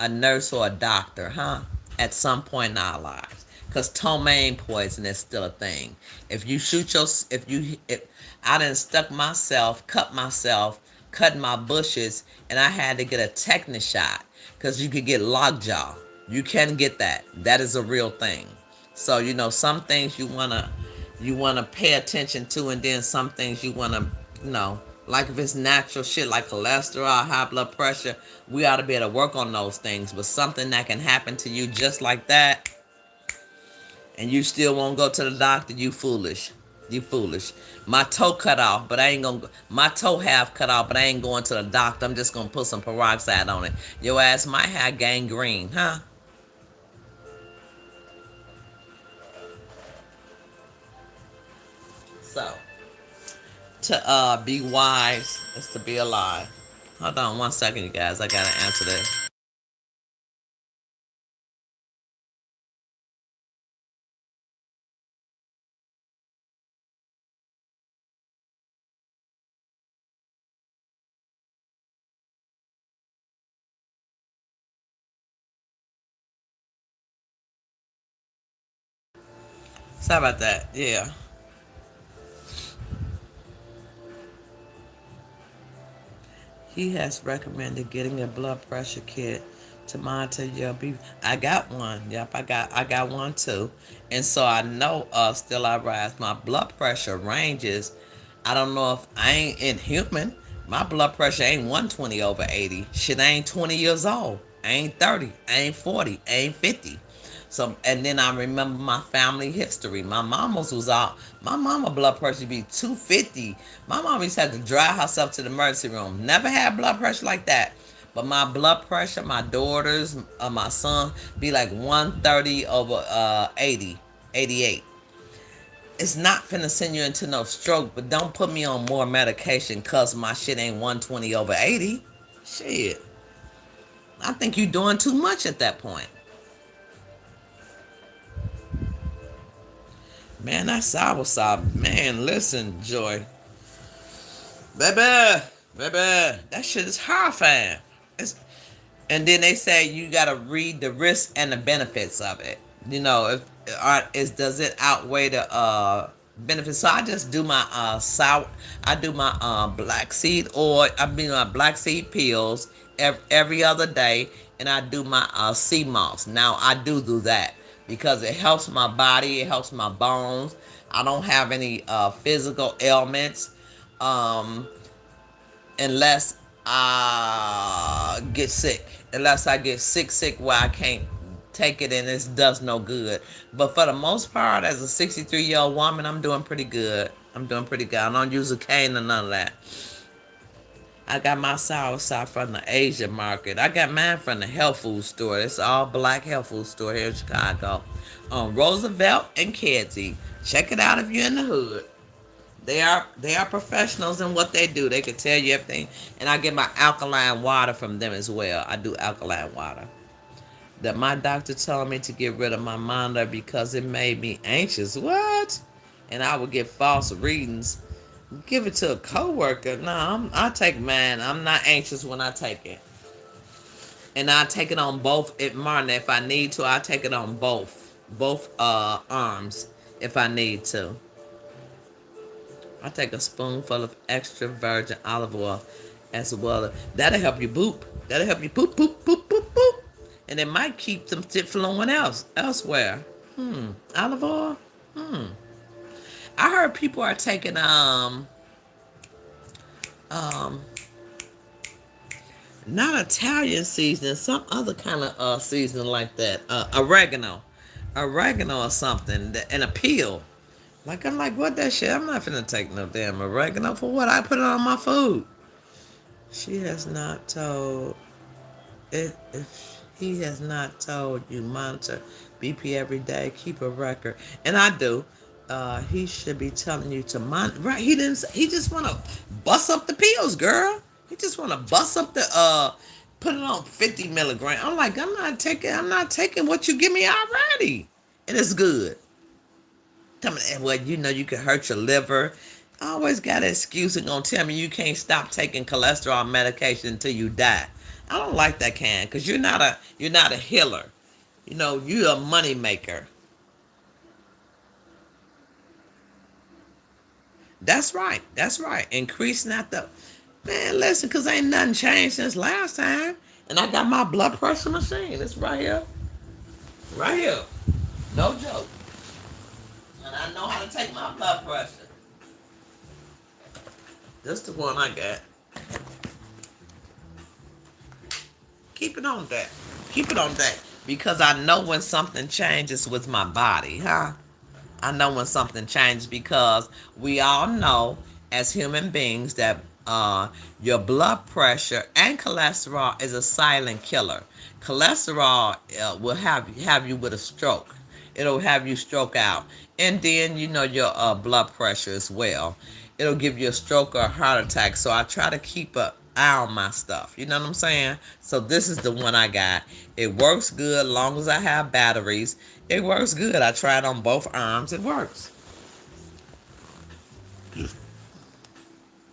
nurse or a doctor, huh? At some point in our lives. Because ptomaine poison is still a thing. If I done cut myself cutting my bushes, and I had to get a tetanus shot because you could get lockjaw. You can get that. That is a real thing. So some things you wanna pay attention to, and then some things you wanna, like if it's natural shit like cholesterol, high blood pressure, we ought to be able to work on those things. But something that can happen to you just like that, and you still won't go to the doctor, you foolish. You foolish. My toe cut off, but I ain't gonna. My toe half cut off, but I ain't going to the doctor. I'm just gonna put some peroxide on it. Your ass might have gangrene, huh? So, to be wise is to be alive. Hold on 1 second, you guys. I gotta answer this. Sorry about that. Yeah. He has recommended getting a blood pressure kit to monitor your BP. I got one. Yep, I got one too. And so I know still I rise. My blood pressure ranges. I don't know if I ain't inhuman. My blood pressure ain't 120 over 80. Shit, I ain't 20 years old. I ain't 30. I ain't 40. I ain't 50. So, and then I remember my family history. My mama's was out. My mama blood pressure be 250. My mama used to have to drive herself to the emergency room. Never had blood pressure like that. But my blood pressure, my daughters, my son, be like 130 over 80, 88. It's not finna send you into no stroke, but don't put me on more medication cause my shit ain't 120 over 80. Shit. I think you doing too much at that point. Man, that soursop. Man, listen, Joy. Baby, baby, that shit is horrifying. It's, and then they say you gotta read the risks and the benefits of it. Does it outweigh the benefits? So I just do my I do my black seed oil. I mean my black seed pills every other day, and I do my sea moss. Now I do that because it helps my body, it helps my bones. I don't have any physical ailments. Um, Unless I get sick. Unless I get sick where I can't take it and it does no good. But for the most part, as a 63-year-old woman, I'm doing pretty good. I'm doing pretty good. I don't use a cane or none of that. I got my soursop from the Asian market. I got mine from the health food store. It's all black health food store here in Chicago. On Roosevelt and Kedzie. Check it out if you're in the hood. They are professionals in what they do. They can tell you everything. And I get my alkaline water from them as well. I do alkaline water. That my doctor told me to get rid of my monitor because it made me anxious. What? And I would get false readings. Give it to a coworker. No, I take mine. I'm not anxious when I take it. And I take it on both. Martin, if I need to, I take it on both arms if I need to. I take a spoonful of extra virgin olive oil as well. That'll help you boop. That'll help you poop, poop, poop, poop, poop. And it might keep some shit flowing elsewhere. Olive oil? I heard people are taking not Italian seasoning, some other kind of seasoning like that. Oregano. Oregano or something. And a peel. I'm like, what that shit? I'm not finna take no damn oregano for what? I put it on my food. She has not told if he has not told you monitor BP every day, keep a record, and I do. He should be telling you to monitor. Right? He didn't. He just want to bust up the pills, girl. He just want to bust up the put it on 50 milligrams. I'm like, I'm not taking what you give me already, and it's good. Tell me, well, you can hurt your liver. I always got an excuse and gonna tell me you can't stop taking cholesterol medication until you die. I don't like that kind because you're not a healer. You're a money maker. That's right. That's right. Increase not the Man, listen, because ain't nothing changed since last time. And I got my blood pressure machine. It's right here. Right here. No joke. And I know how to take my blood pressure. This the one I got. Keep it on that. Keep it on that. Because I know when something changes with my body, huh? I know when something changes because we all know as human beings that your blood pressure and cholesterol is a silent killer. Cholesterol will have you with a stroke. It'll have you stroke out, and then you know your blood pressure as well. It'll give you a stroke or a heart attack. So I try to keep an eye on my stuff. You know what I'm saying? So this is the one I got. It works good as long as I have batteries. It works good. I tried on both arms. It works.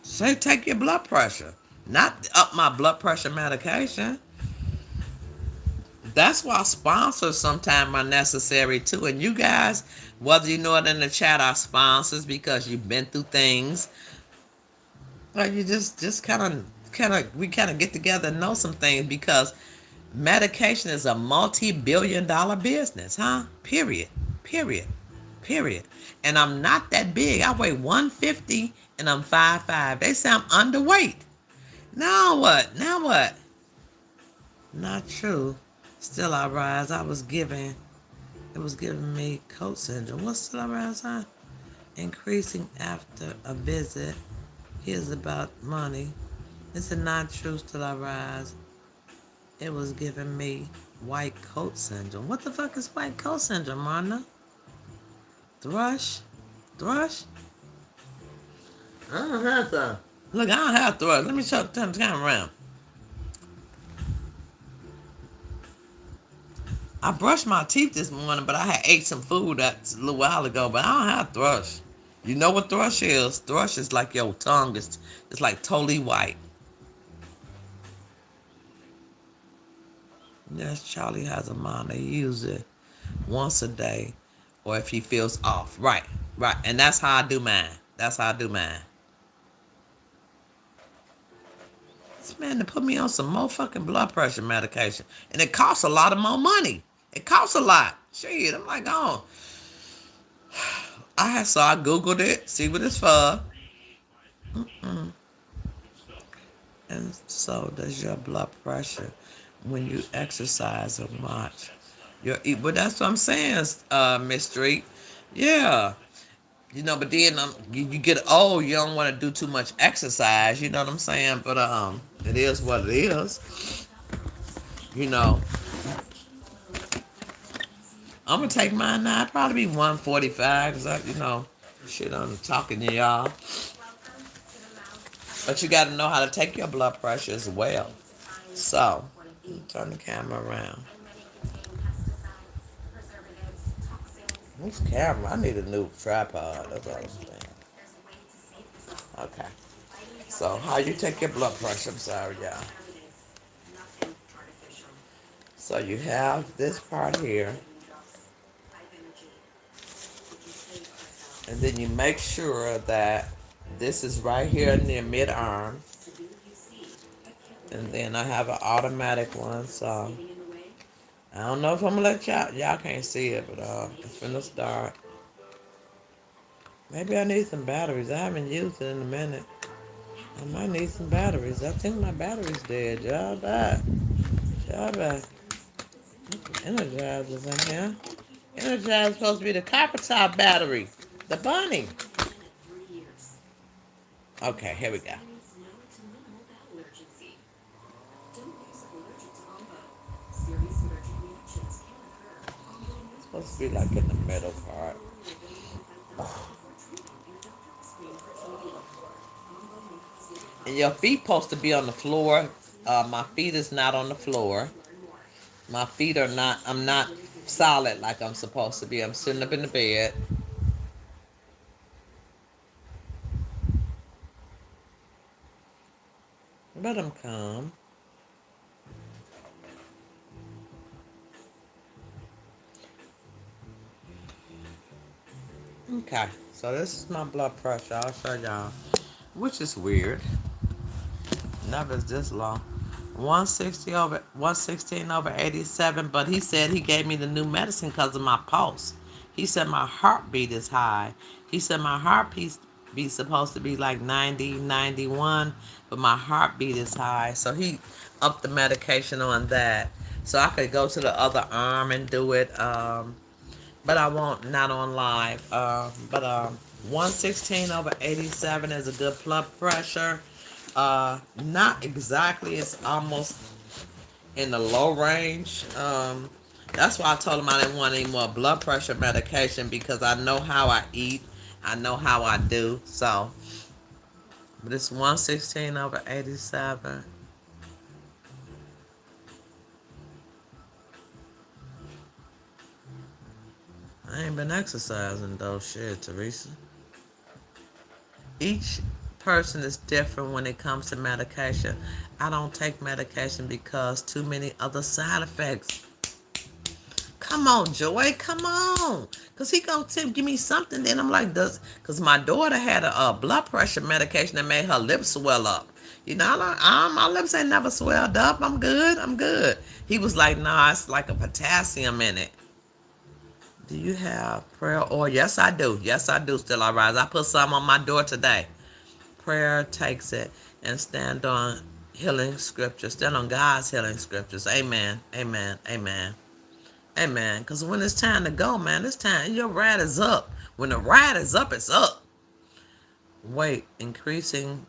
Say take your blood pressure, not up my blood pressure medication. That's why sponsors sometimes are necessary too. And you guys, whether you know it in the chat, are sponsors because you've been through things, or you just we kind of get together and know some things because medication is a multi-billion-dollar business, huh? Period. Period. Period. And I'm not that big. I weigh 150 and I'm 5'5". They say I'm underweight. Now what? Now what? Not true. Still I rise. It was giving me coat syndrome. What's still I rise, huh? Increasing after a visit. Here's about money. It's a not true. Still I rise. It was giving me white coat syndrome. What the fuck is white coat syndrome, Marna? Thrush? Thrush? I don't have that. Look, I don't have thrush. Let me turn the camera around. I brushed my teeth this morning, but I had ate some food that's a little while ago, but I don't have thrush. You know what thrush is? Thrush is like your tongue. It's like totally white. Yes, Charlie has a mind. He uses it once a day or if he feels off. Right, right. And that's how I do mine. That's how I do mine. This man to put me on some more fucking blood pressure medication. And it costs a lot of more money. It costs a lot. Shit, I'm like, oh. So I Googled it, see what it's for. And so does your blood pressure when you exercise or much. But that's what I'm saying, Miss Street. Yeah. You know, but then you get old, you don't want to do too much exercise, you know what I'm saying? But it is what it is. You know. I'm gonna take mine now. I'd probably be 145 because shit, I'm talking to y'all. But you got to know how to take your blood pressure as well. So, turn the camera around. This camera, I need a new tripod. That's all I'm saying. Okay. So, how you take your blood pressure? I'm sorry, y'all. So, you have this part here. And then you make sure that this is right here near mid-arm. And then I have an automatic one, so I don't know if I'm going to let y'all can't see it, but it's finna start. Maybe I need some batteries. I haven't used it in a minute. I might need some batteries. I think my battery's dead. Y'all back. Y'all back. Energizer's in here. Energizer's supposed to be the copper top battery. The bunny. Okay, here we go. It's supposed to be like in the middle part. And your feet supposed to be on the floor. My feet is not on the floor. My feet are not, I'm not solid like I'm supposed to be. I'm sitting up in the bed. But I'm calm. Okay, so this is my blood pressure. I'll show y'all, which is weird. never is this low. 116 over 87, but he said he gave me the new medicine because of my pulse. He said my heartbeat is high. He said my heartbeat be supposed to be like 90, 91, but my heartbeat is high. So he upped the medication on that. So I could go to the other arm and do it. But I won't, not on live. But 116 over 87 is a good blood pressure. Not exactly. It's almost in the low range. That's why I told him I didn't want any more blood pressure medication because I know how I eat. I know how I do. So, but it's 116 over 87. I ain't been exercising though, shit, Teresa. Each person is different when it comes to medication. I don't take medication because too many other side effects. Come on, Joy, come on. Because he gonna give me something. Then I'm like, because my daughter had a blood pressure medication that made her lips swell up. You know, my lips ain't never swelled up. I'm good. I'm good. He was like, nah, it's like a potassium in it. Do you have prayer oil? Yes, I do. Yes, I do. Still I rise. I put some on my door today. Prayer takes it and stand on healing scriptures. Stand on God's healing scriptures. Amen. Amen. Amen. Amen. Because when it's time to go, man, it's time. Your ride is up. When the ride is up, it's up. Weight increasing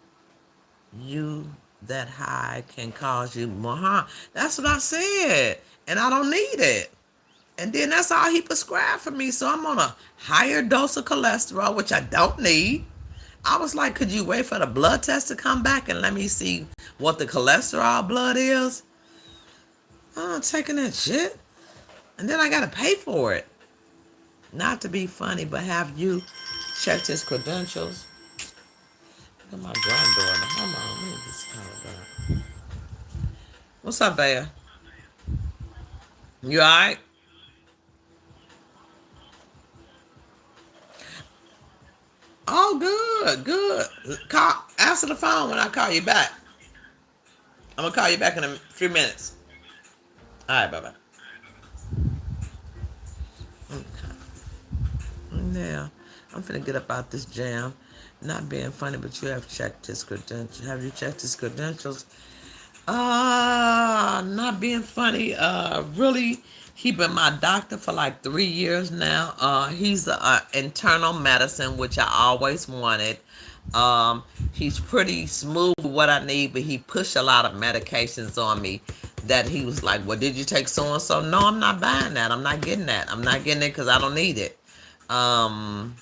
you that high can cause you more harm. That's what I said. And I don't need it. And then that's all he prescribed for me. So I'm on a higher dose of cholesterol, which I don't need. I was like, could you wait for the blood test to come back and let me see what the cholesterol blood is? I'm taking that shit. And then I got to pay for it. Not to be funny, but have you checked his credentials? Look at my granddaughter. Hold on. Let me just call her back. What's up, Bea? You all right? Oh, good, good. Answer the phone when I call you back. I'm going to call you back in a few minutes. All right, bye-bye. Okay. Yeah, I'm finna get up out this jam. Not being funny, but you have checked his credentials. Have you checked his credentials? Not being funny. Really, he been my doctor for like 3 years now. He's internal medicine, which I always wanted. He's pretty smooth with what I need, but he pushed a lot of medications on me that he was like, well, did you take so-and-so? No, I'm not buying that. I'm not getting that. I'm not getting it because I don't need it. And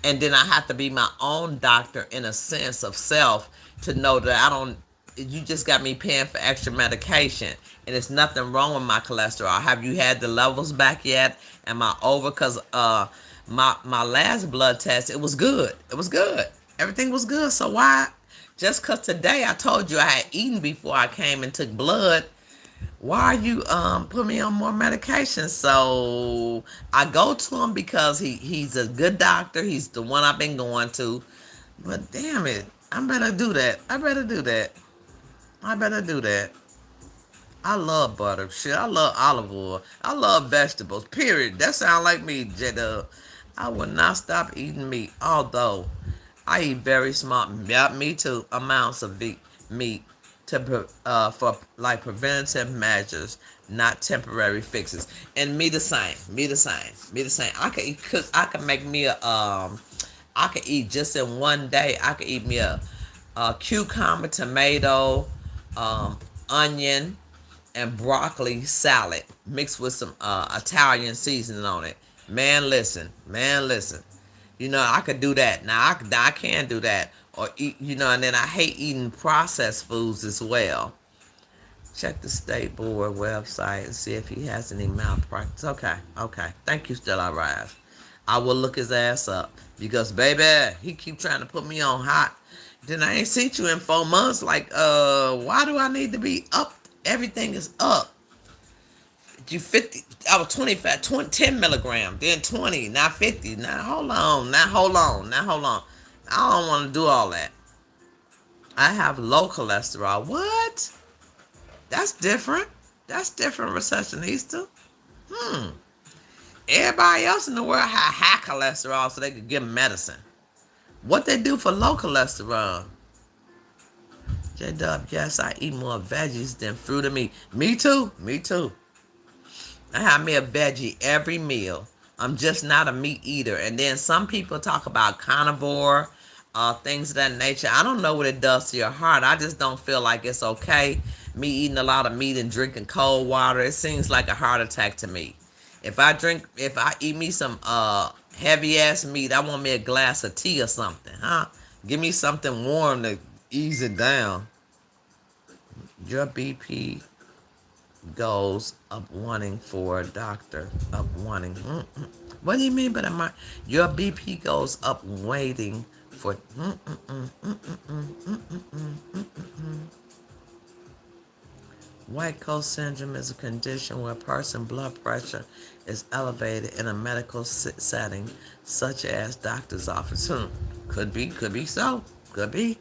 then I have to be my own doctor in a sense of self to know that I don't, you just got me paying for extra medication. And there's nothing wrong with my cholesterol. Have you had the levels back yet? Am I over? Because my last blood test, it was good. It was good. Everything was good. So why? Just because today I told you I had eaten before I came and took blood, why are you put me on more medication? So I go to him because he's a good doctor. He's the one I've been going to. But damn it, I better do that. I better do that. I better do that. I love butter. Shit, I love olive oil. I love vegetables. Period. That sounds like me, J-Dub. I will not stop eating meat, although I eat very small, yeah, me too, amounts of meat to for like preventative measures, not temporary fixes. And me the same. Me the same. Me the same. I could eat I could make me I could eat just in one day. I could eat me a cucumber, tomato, onion, and broccoli salad mixed with some Italian seasoning on it. Man, listen. You know, I could do that. Now, I can do that. Or eat, you know, and then I hate eating processed foods as well. Check the state board website and see if he has any malpractice. Okay. Thank you, Stella Rise. I will look his ass up. Because, baby, he keep trying to put me on hot. Then I ain't seen you in 4 months. Like, why do I need to be up? Everything is up. You 50, I was 25, 10 milligrams, then 20, now 50. Now hold on. I don't want to do all that. I have low cholesterol. What? That's different. That's different, receptionista. Hmm. Everybody else in the world had high cholesterol so they could give medicine. What they do for low cholesterol? J-Dub, yes, I eat more veggies than fruit and meat. Me too. Me too. I have me a veggie every meal. I'm just not a meat eater. And then some people talk about carnivore, things of that nature. I don't know what it does to your heart. I just don't feel like it's okay. Me eating a lot of meat and drinking cold water, it seems like a heart attack to me. If I eat me some heavy ass meat, I want me a glass of tea or something, huh? Give me something warm to ease it down. Your BP goes up wanting for a doctor, up wanting. What do you mean by that? Your BP goes up waiting for. White coat syndrome is a condition where a person's blood pressure is elevated in a medical setting, such as doctor's office. Could be so. Could be.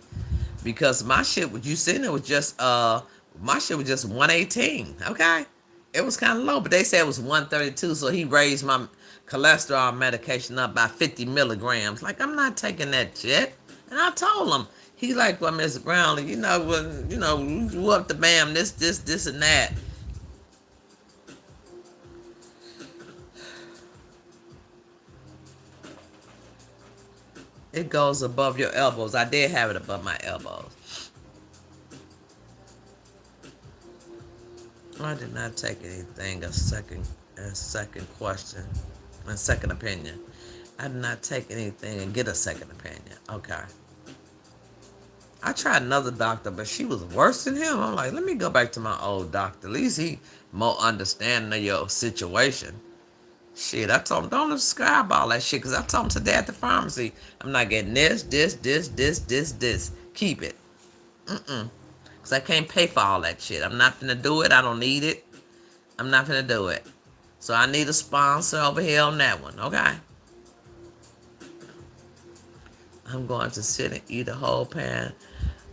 Because my shit, you sitting there was just my shit was just 118. Okay, it was kind of low, but they said it was 132. So he raised my cholesterol medication up by 50 milligrams. Like, I'm not taking that shit. And I told him, he like, well, Mr. Brownlee, you up the bam, this, and that. It goes above your elbows. I did have it above my elbows. I did not take anything a second question, a second opinion. I did not take anything and get a second opinion. Okay. I tried another doctor, but she was worse than him. I'm like, let me go back to my old doctor. At least he more understanding of your situation. Shit, I told him, don't subscribe all that shit, because I told him today at the pharmacy, I'm not getting this. Keep it. Because I can't pay for all that shit. I'm not finna do it. I don't need it. I'm not finna do it. So I need a sponsor over here on that one, okay? I'm going to sit and eat a whole pan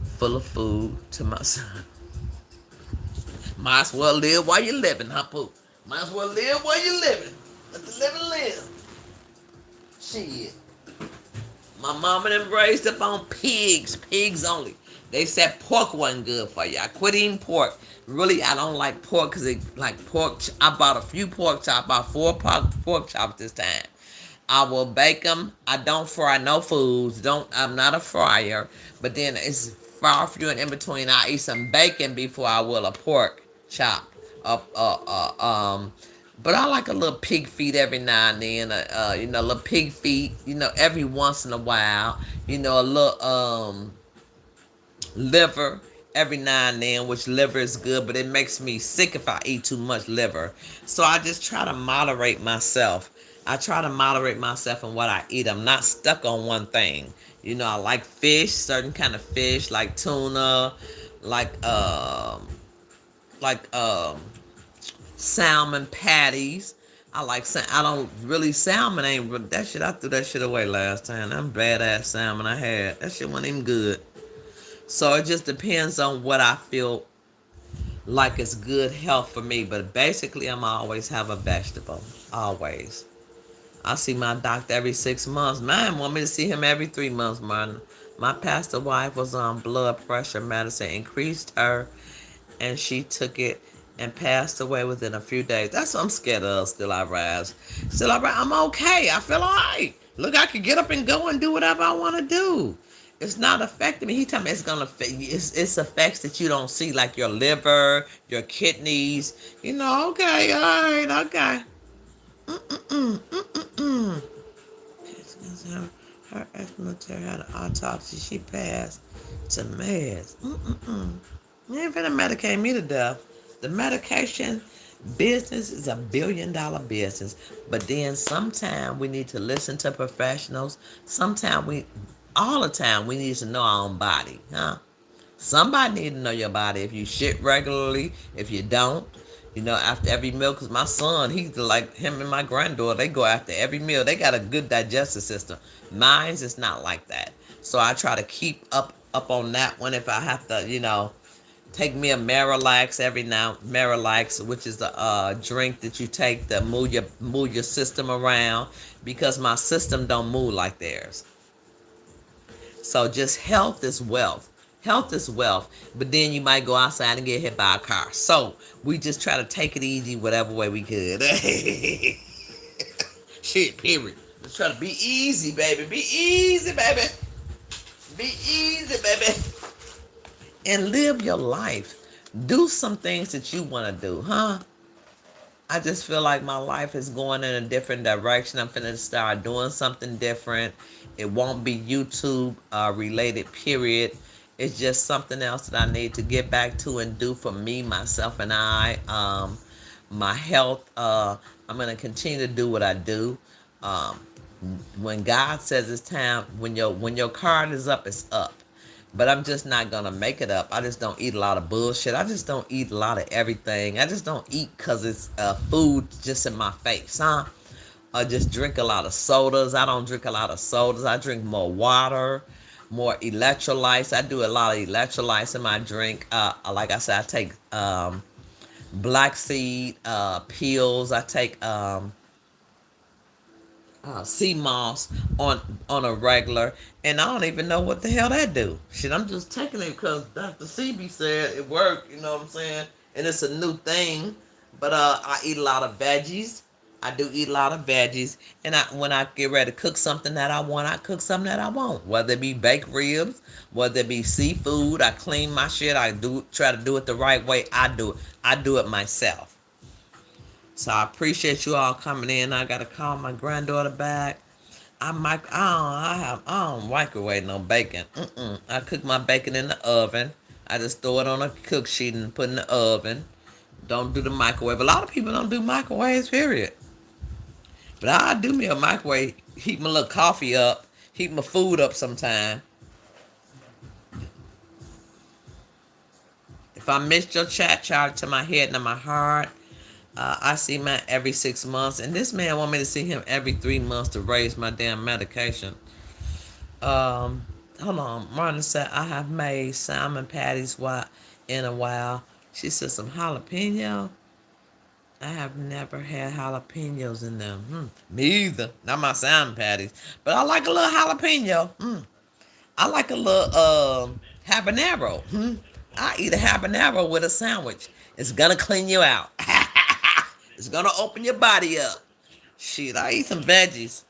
full of food to myself. Might as well live while you're living, huh, Pooh? Might as well live while you're living. Let the living live. Shit. My mama done raised up on pigs only. They said pork wasn't good for you. I quit eating pork. Really, I don't like pork because pork. I bought a few pork chops. I bought 4 pork chops this time. I will bake them. I don't fry no foods. I'm not a fryer. But then it's far few and in between. I eat some bacon before I will a pork chop. But I like a little pig feet every now and then. Little pig feet. Every once in a while. A little liver every now and then, which liver is good, but it makes me sick if I eat too much liver. So I just try to moderate myself. I try to moderate myself in what I eat. I'm not stuck on one thing. I like fish, certain kind of fish, like tuna, like salmon patties. I don't really, salmon ain't that shit. I threw that shit away last time. That badass salmon I had, that shit wasn't even good. So it just depends on what I feel like is good health for me. But basically, I'm always have a vegetable. Always. I see my doctor every 6 months. Mine want me to see him every 3 months, man. My pastor wife was on blood pressure medicine, increased her, and she took it and passed away within a few days. That's what I'm scared of. Still I rise. I'm okay. I feel all right. Look, I can get up and go and do whatever I want to do. It's not affecting me. He told me it's gonna affect. It's effects that you don't see, like your liver, your kidneys. Okay, all right, okay. Her ex-military had an autopsy. She passed to meds. You ain't finna medicate me to death. The medication business is $1 billion business. But then sometimes we need to listen to professionals. All the time, we need to know our own body, huh? Somebody need to know your body. If you shit regularly, if you don't, after every meal. Because my son, he's like him and my granddaughter, they go after every meal. They got a good digestive system. Mine's is not like that. So I try to keep up up on that one if I have to, take me a Marilax every now. Marilax, which is a drink that you take to move your system around, because my system don't move like theirs. So just health is wealth. Health is wealth. But then you might go outside and get hit by a car. So we just try to take it easy whatever way we could. Shit, period. Let's try to be easy, baby. Be easy, baby. Be easy, baby. And live your life. Do some things that you want to do, huh? I just feel like my life is going in a different direction. I'm finna start doing something different. It won't be YouTube related, period. It's just something else that I need to get back to and do for me, myself, and I. My health, I'm going to continue to do what I do. Um, when God says it's time, when your card is up, it's up. But I'm just not going to make it up. I just don't eat a lot of bullshit. I just don't eat a lot of everything. I just don't eat because it's food just in my face, huh? I just drink a lot of sodas. I don't drink a lot of sodas. I drink more water, more electrolytes. I do a lot of electrolytes in my drink. Like I said, I take black seed pills. I take sea moss on a regular, and I don't even know what the hell that do. Shit, I'm just taking it because Dr. CB said it worked. You know what I'm saying? And it's a new thing. But I eat a lot of veggies. I do eat a lot of veggies, and when I get ready to cook something that I want, I cook something that I want. Whether it be baked ribs, whether it be seafood, I clean my shit. I try to do it the right way. I do it. I do it myself. So I appreciate you all coming in. I gotta call my granddaughter back. I don't microwave no bacon. I cook my bacon in the oven. I just throw it on a cook sheet and put it in the oven. Don't do the microwave. A lot of people don't do microwaves, period. But I do me a microwave, heat my little coffee up, heat my food up sometime. If I missed your chat, charge it to my head and to my heart. I see man every 6 months, and this man want me to see him every 3 months to raise my damn medication. Hold on. Martin said, I have made salmon patties in a while. She said some jalapeno. I have never had jalapenos in them. Me either. Not my salmon patties. But I like a little jalapeno. I like a little habanero. I eat a habanero with a sandwich. It's going to clean you out. It's going to open your body up. Shit, I eat some veggies.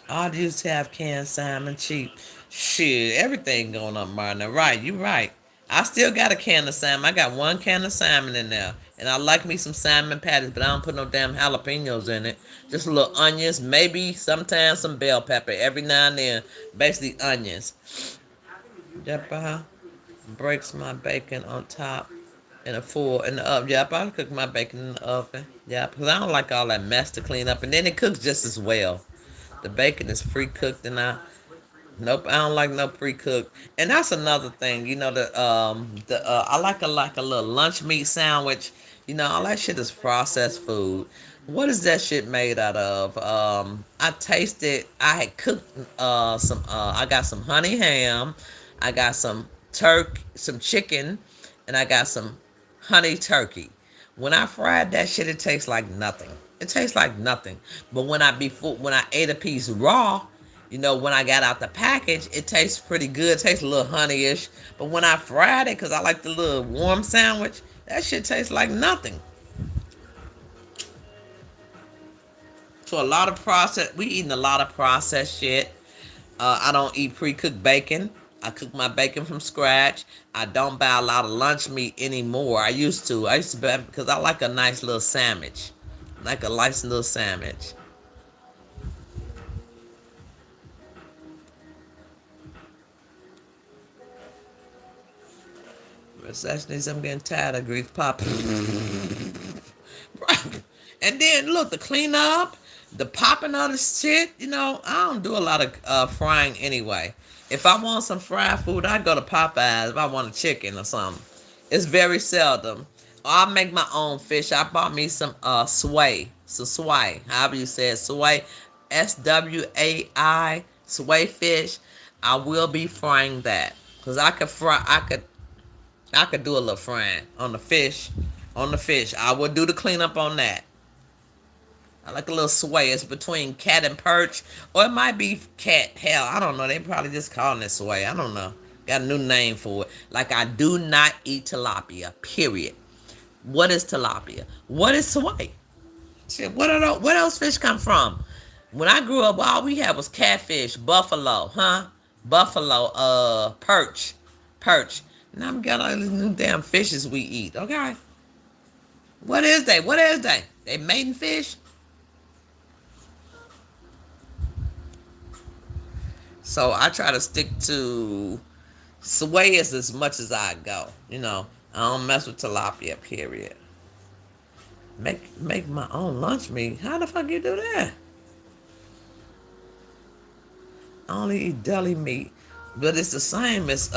I used to have canned salmon cheap. Shit, everything going up, Martin. Right, you right. I still got a can of salmon. I got one can of salmon in there. And I like me some salmon patties, but I don't put no damn jalapenos in it. Just a little onions, maybe sometimes some bell pepper. Every now and then, basically onions. Yep, breaks my bacon on top in the oven. Yep, I cook my bacon in the oven. Yep, because I don't like all that mess to clean up. And then it cooks just as well. The bacon is pre-cooked, and nope, I don't like no pre-cooked. And that's another thing, I like a little lunch meat sandwich. All that shit is processed food. What is that shit made out of? I tasted. I had cooked some. I got some honey ham. I got some some chicken, and I got some honey turkey. When I fried that shit, it tastes like nothing. It tastes like nothing. But when I ate a piece raw, when I got out the package, it tastes pretty good. It tastes a little honeyish. But when I fried it, because I like the little warm sandwich, that shit tastes like nothing. So we eating a lot of processed shit. I don't eat pre-cooked bacon. I cook my bacon from scratch. I don't buy a lot of lunch meat anymore. I used to buy because I like a nice little sandwich. Like a nice little sandwich. Recession, I'm getting tired of grease pop. And then look, the cleanup, the popping of the shit. I don't do a lot of frying anyway. If I want some fried food, I go to Popeyes if I want a chicken or something. It's very seldom. I'll make my own fish. I bought me some sway. So sway, however you say it, sway, SWAI, sway fish. I will be frying that. Cause I could do a little frying on the fish. On the fish. I will do the cleanup on that. I like a little sway. It's between cat and perch. Or it might be cat. Hell, I don't know. They probably just calling it sway. I don't know. Got a new name for it. Like, I do not eat tilapia. Period. What is tilapia? What is sway? Shit, what else fish come from? When I grew up, all we had was catfish, buffalo, buffalo, perch. Now we got all these new damn fishes we eat. Okay, what is they? What is they? They mating fish. So I try to stick to swayers as much as I go. I don't mess with tilapia. Period. Make my own lunch meat. How the fuck you do that? I only eat deli meat, but it's the same as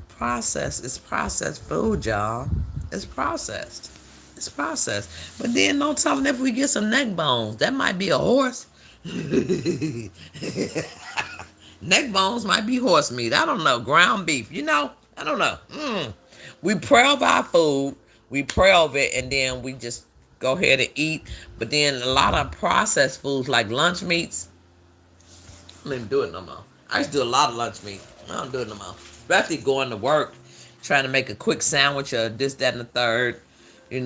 processed. It's processed food, y'all. It's processed. It's processed. But then don't tell them if we get some neck bones. That might be a horse. Neck bones might be horse meat. I don't know. Ground beef. I don't know. We pray over our food. We pray over it, and then we just go ahead and eat. But then a lot of processed foods like lunch meats, I don't even do it no more. I used to do a lot of lunch meat. I don't do it no more. Especially going to work, trying to make a quick sandwich or this, that, and the third. And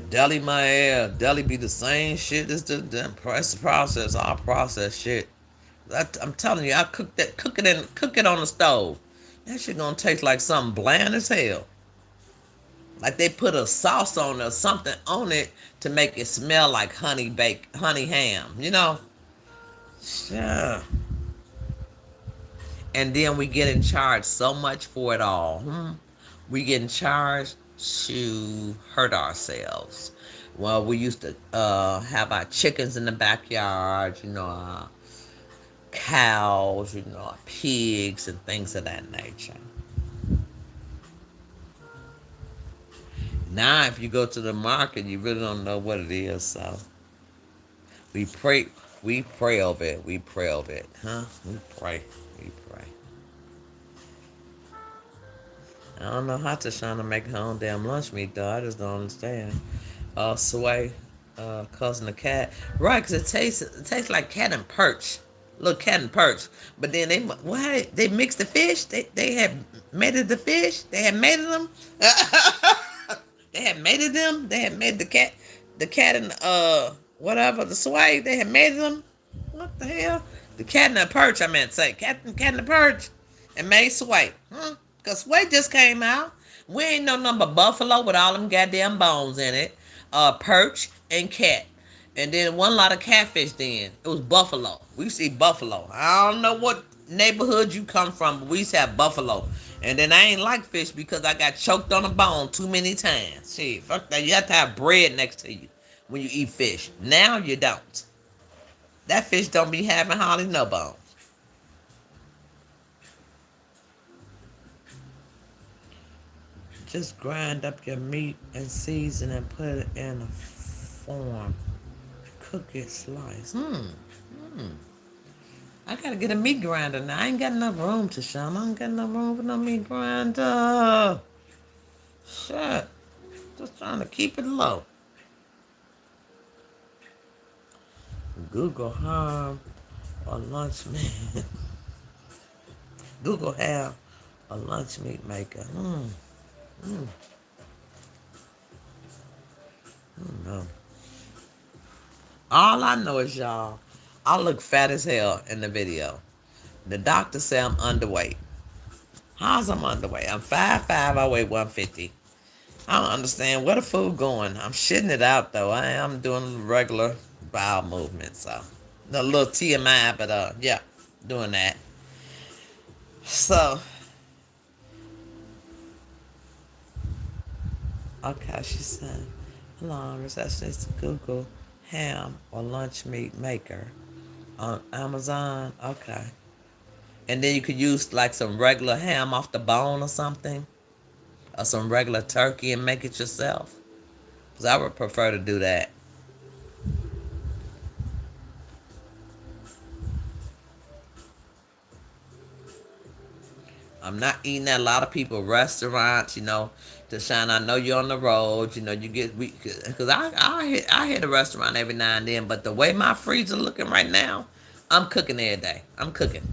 deli my ass. Deli be the same shit as the process. All processed shit. I'm telling you, I cook it on the stove. That shit gonna taste like something bland as hell. Like they put a sauce on it or something on it to make it smell like honey ham. Yeah. And then we get in charge so much for it all. We get in charge to hurt ourselves. Well, we used to have our chickens in the backyard, our cows, our pigs and things of that nature. Now, if you go to the market, you really don't know what it is. So we pray over it. We pray over it, We pray. I don't know how Tashana make her own damn lunch meat, though. I just don't understand. Sway, cousin the cat, right? Because it tastes like cat and perch, little cat and perch. But then they mixed the fish. They had mated the fish. They had mated them. They had mated them. They had made the cat and whatever the sway. They had mated them. What the hell? The cat and the perch. I meant to say cat and the perch, and made sway. Cause sway just came out. We ain't no number buffalo with all them goddamn bones in it. Perch and cat, and then one lot of catfish. Then it was buffalo. We used to eat buffalo. I don't know what neighborhood you come from, but we used to have buffalo. And then I ain't like fish because I got choked on a bone too many times. Shit, fuck that. You have to have bread next to you when you eat fish. Now you don't. That fish don't be having hardly no bones. Just grind up your meat and season and put it in a form. Cook it, slice. I gotta get a meat grinder now. I ain't got enough room to shine. I ain't got enough room for no meat grinder. Shit. Just trying to keep it low. Google harm a lunch meat. Google have a lunch meat maker. No. All I know is, y'all, I look fat as hell in the video. The doctor said I'm underweight. How's I'm underweight? I'm 5'5", I weigh 150. I don't understand where the food going. I'm shitting it out, though. I am doing regular bowel movements, so. A little TMI, but yeah, doing that. So, okay, she said, hello, receptionist Google ham or lunch meat maker on Amazon. Okay. And then you could use like some regular ham off the bone or something, or some regular turkey and make it yourself. Because I would prefer to do that. I'm not eating at a lot of people restaurants. To shine. I know you're on the road. You get because I hit a restaurant every now and then. But the way my freezer looking right now, I'm cooking every day. I'm cooking.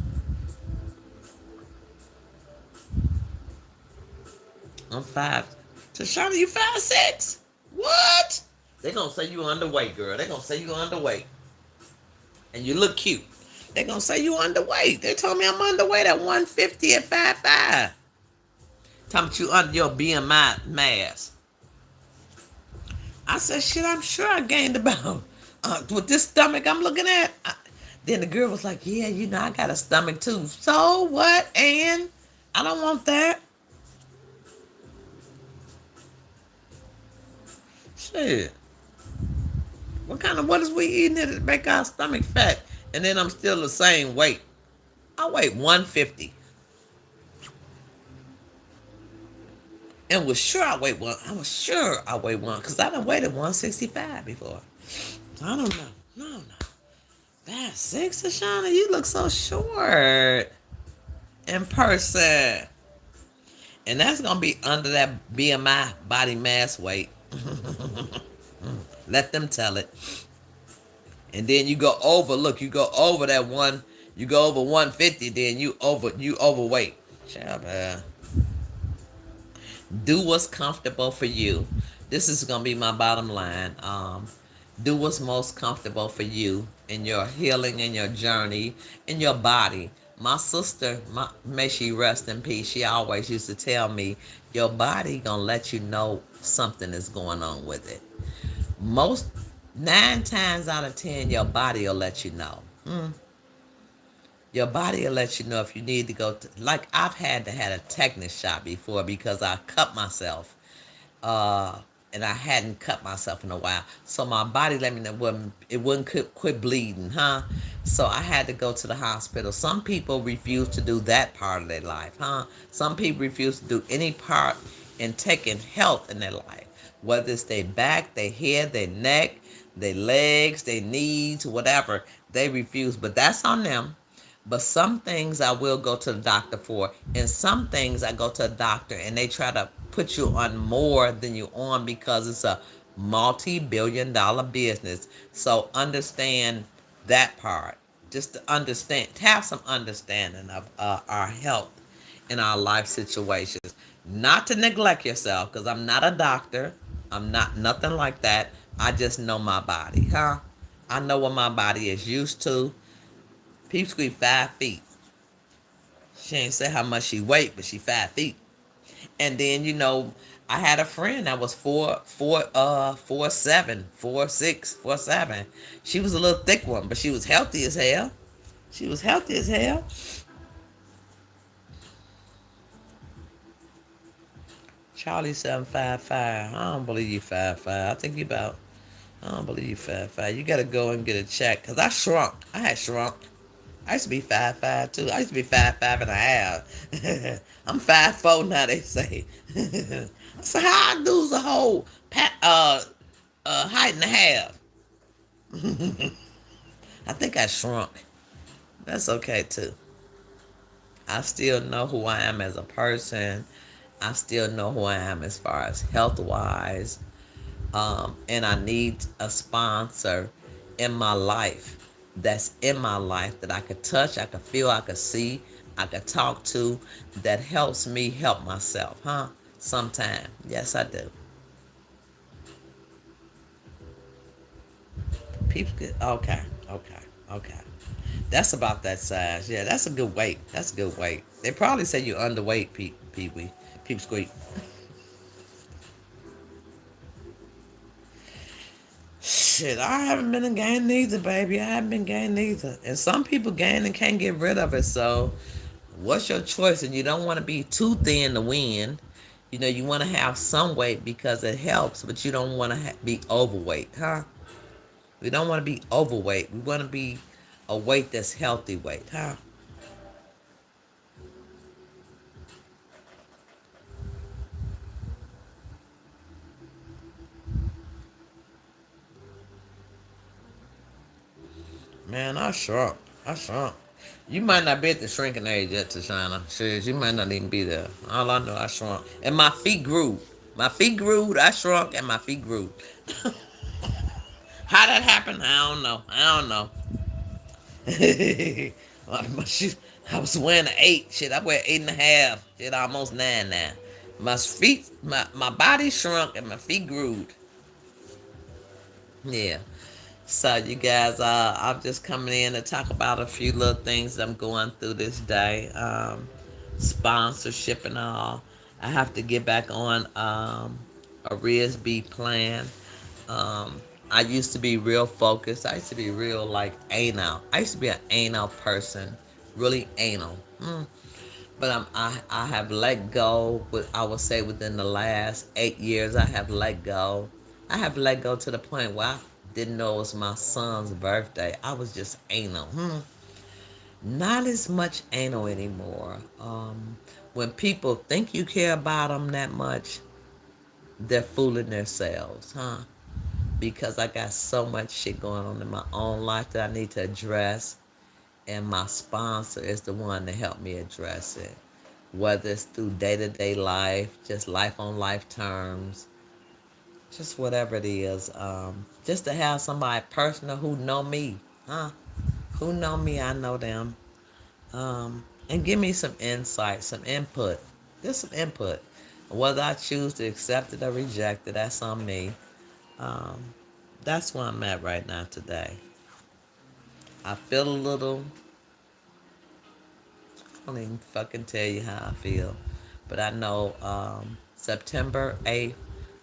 I'm five. Tashana, you 5'6"? What? They gonna say you underweight, girl. They gonna say you underweight, and you look cute. They gonna say you underweight. They told me I'm underweight at 150 at 5'5". Talking about you under your BMI mass. I said, shit. I'm sure I gained about with this stomach I'm looking at. Then the girl was like, yeah, I got a stomach too. So what? And I don't want that. Shit. What is we eating that make our stomach fat? And then I'm still the same weight. I weigh 150. And was sure I weighed one. I was sure I weighed one because I done weighed 165 before. So I don't know. No. That's 6, Ashana. You look so short in person. And that's going to be under that BMI body mass weight. Let them tell it. And then you go over, you go over that one, you go over 150, then you overweight. Child, do what's comfortable for you. This is gonna be my bottom line. Do what's most comfortable for you in your healing, in your journey, in your body. My sister, may she rest in peace, she always used to tell me, your body gonna let you know something is going on with it. Most 9 times out of 10, your body will let you know. Your body will let you know if you need to go to, like I've had to had a tetanus shot before because I cut myself. And I hadn't cut myself in a while. So my body let me know it wouldn't quit bleeding, huh? So I had to go to the hospital. Some people refuse to do that part of their life, huh? Some people refuse to do any part in taking health in their life. Whether it's their back, their head, their neck, their legs, their knees, whatever. They refuse, but that's on them. But some things I will go to the doctor for, and some things I go to a doctor and they try to put you on more than you on because it's a multi-billion-dollar business. So understand that part. Just to understand, have some understanding of our health in our life situations. Not to neglect yourself, because I'm not a doctor. I'm not nothing like that. I just know my body, huh? I know what my body is used to. Peep Squeak 5 feet. She ain't say how much she weighed, but she 5 feet. And then I had a friend that was 4'7", 4'6", 4'7". She was a little thick one, but she was healthy as hell. She was healthy as hell. Charlie 755. I don't believe you 5'5". I don't believe you 5'5". You gotta go and get a check. Cause I shrunk. I had shrunk. I used to be 5'5" too. I used to be 5'5" and a half. I'm 5'4" now. They say. So how I lose a whole height and a half? I think I shrunk. That's okay too. I still know who I am as a person. I still know who I am as far as health wise. And I need a sponsor in my life that's in my life that I could touch, I could feel, I could see, I could talk to, that helps me help myself, huh? Sometime. Yes, I do. People get, okay. That's about that size. Yeah, that's a good weight. That's a good weight. They probably say you're underweight, Peep Squeak. Shit, I haven't been a gain neither, baby. I haven't been gain neither. And some people gain and can't get rid of it. So, what's your choice? And you don't want to be too thin to win. You want to have some weight because it helps, but you don't want to be overweight, huh? We don't want to be overweight. We want to be a weight that's healthy weight, huh? Man, I shrunk. I shrunk. You might not be at the shrinking age yet, Tashana. Shit, you might not even be there. All I know, I shrunk. And my feet grew. My feet grew, I shrunk, and my feet grew. How that happened, I don't know. I don't know. My shoes, I was wearing an 8. Shit, I wear 8.5. Shit, almost 9 now. My feet, my body shrunk, and my feet grew. Yeah. So you guys, I'm just coming in to talk about a few little things I'm going through this day. Sponsorship and all. I have to get back on a Erizb plan. I used to be real focused. I used to be real like anal. I used to be an anal person, really anal. But I have let go. I would say within the last 8 years, I have let go. I have let go to the point where I didn't know it was my son's birthday. I was just anal. Not as much anal anymore. When people think you care about them that much, they're fooling themselves, huh? Because I got so much shit going on in my own life that I need to address, and my sponsor is the one to help me address it. Whether it's through day-to-day life, just life on life terms, just whatever it is. Just to have somebody personal who know me, huh? Who know me, I know them. And give me some insight, some input. Just some input. Whether I choose to accept it or reject it, that's on me. Um, that's where I'm at right now today. I feel a little, I don't even fucking tell you how I feel. But I know September 8th,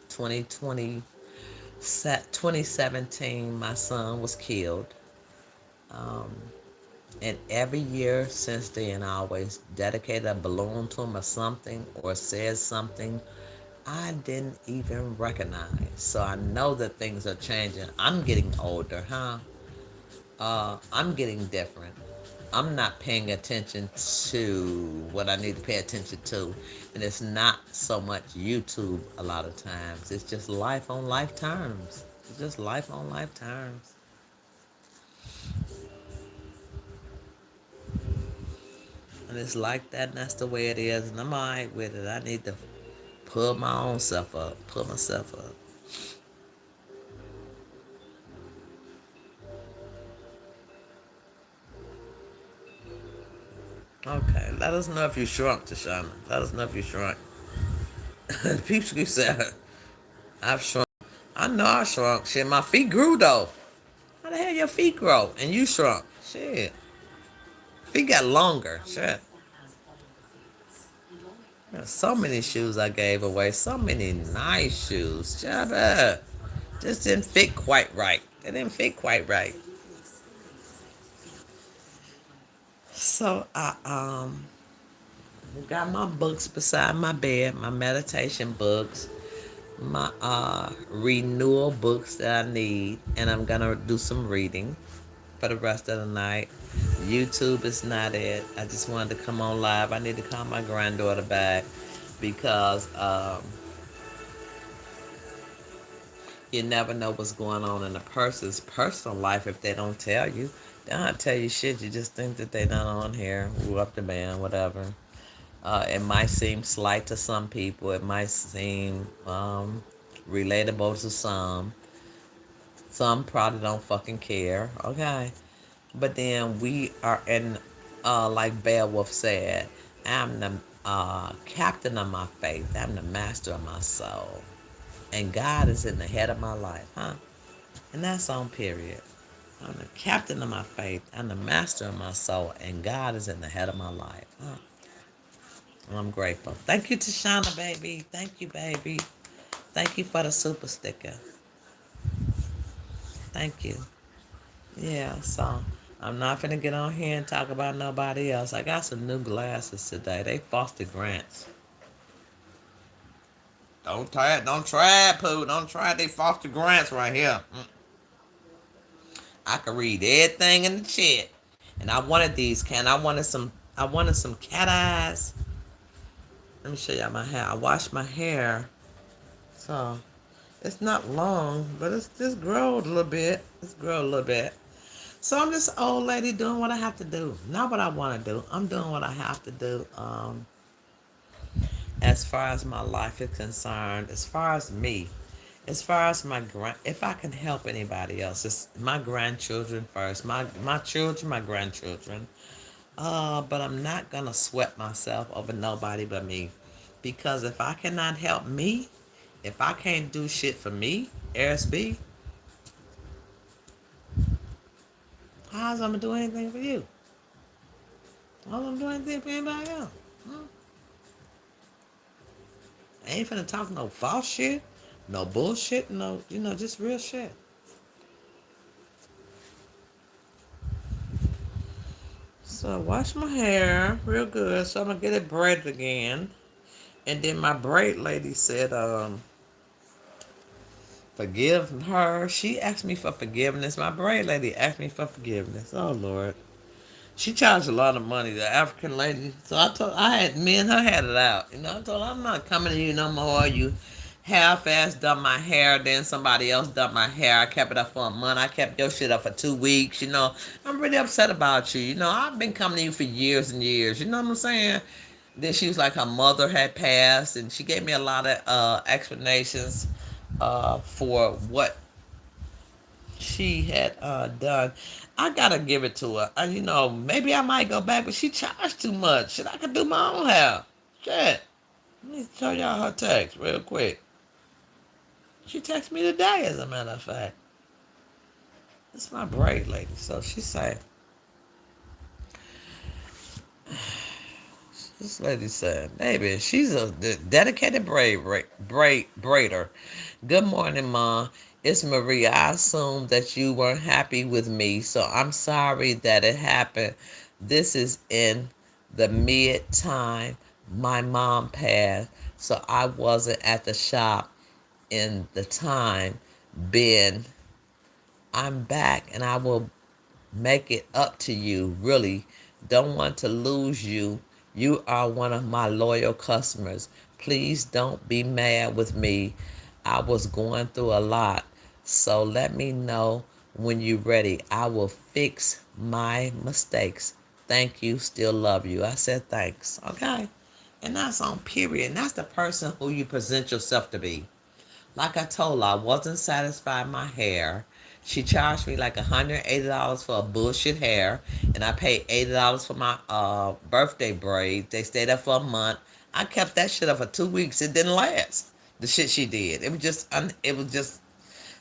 2017, my son was killed. Um, and every year since then, I always dedicated a balloon to him or something, or said something I didn't even recognize. So I know that things are changing. I'm getting older, huh? I'm getting different. I'm not paying attention to what I need to pay attention to. And it's not so much YouTube a lot of times. It's just life on life terms. It's just life on life terms. And it's like that, and that's the way it is. And I'm all right with it. I need to pull my own self up, pull myself up. Okay, let us know if you shrunk, Tashana. Let us know if you shrunk. People keep saying, I've shrunk. I know I shrunk. Shit, my feet grew though. How the hell your feet grow? And you shrunk. Shit. Feet got longer. Shit. There's so many shoes I gave away. So many nice shoes. Shut up. Just didn't fit quite right. They didn't fit quite right. So I got my books beside my bed, my meditation books, my renewal books that I need, and I'm gonna do some reading for the rest of the night. YouTube is not it. I just wanted to come on live. I need to call my granddaughter back because you never know what's going on in a person's personal life if they don't tell you. They don't tell you shit. You just think that they not on here. Woo up the band, whatever. It might seem slight to some people. It might seem relatable to some. Some probably don't fucking care. Okay. But then we are in, like Beowulf said, I'm the captain of my faith. I'm the master of my soul. And God is in the head of my life, huh? And that's on period. I'm the captain of my faith. I'm the master of my soul. And God is in the head of my life, huh? And I'm grateful. Thank you, Tashana, baby. Thank you, baby. Thank you for the super sticker. Thank you. Yeah, so I'm not finna get on here and talk about nobody else. I got some new glasses today. They Foster Grants. Don't try it, Pooh. Don't try it. They Foster Grants right here. I can read everything in the chat. And I wanted these, I wanted some cat eyes. Let me show y'all my hair. I washed my hair. So it's not long, but it's just growed a little bit. It's grown a little bit. So I'm just an old lady doing what I have to do. Not what I want to do. I'm doing what I have to do. As far as my life is concerned, as far as me, as far as if I can help anybody else, it's my grandchildren first. My children, my grandchildren. But I'm not gonna sweat myself over nobody but me, because if I cannot help me, if I can't do shit for me, Erizb, how's I'm gonna do anything for you? How's I'm doing anything for anybody else? Hmm? I ain't finna talk no false shit, no bullshit, no, just real shit. So I wash my hair real good, so I'm gonna get it braided again. And then my braid lady said, forgive her. She asked me for forgiveness. My braid lady asked me for forgiveness. Oh Lord. She charged a lot of money, the African lady. So me and her had it out. I told her, I'm not coming to you no more. You half-ass done my hair, then somebody else done my hair. I kept it up for a month. I kept your shit up for 2 weeks. I'm really upset about you. I've been coming to you for years and years. You know what I'm saying? Then she was like, her mother had passed, and she gave me a lot of explanations for what she had done. I gotta give it to her. Maybe I might go back, but she charged too much. Shit, I could do my own hair. Shit. Let me tell y'all her text real quick. She texted me today, as a matter of fact. It's my braid lady. So she said, this lady said, baby, she's a dedicated braider. Good morning, Ma. It's Maria. I assume that you weren't happy with me, so I'm sorry that it happened. This is in the mid time my mom passed, so I wasn't at the shop in the time. Ben, I'm back and I will make it up to you. Really, don't want to lose you. You are one of my loyal customers. Please don't be mad with me. I was going through a lot. So let me know when you're ready. I will fix my mistakes. Thank you. Still love you. I said thanks. Okay. And that's on period. And that's the person who you present yourself to be. Like I told her, I wasn't satisfied with my hair. She charged me like $180 for a bullshit hair, and I paid $80 for my birthday braid. They stayed up for a month. I kept that shit up for 2 weeks. It didn't last. The shit she did. It was just.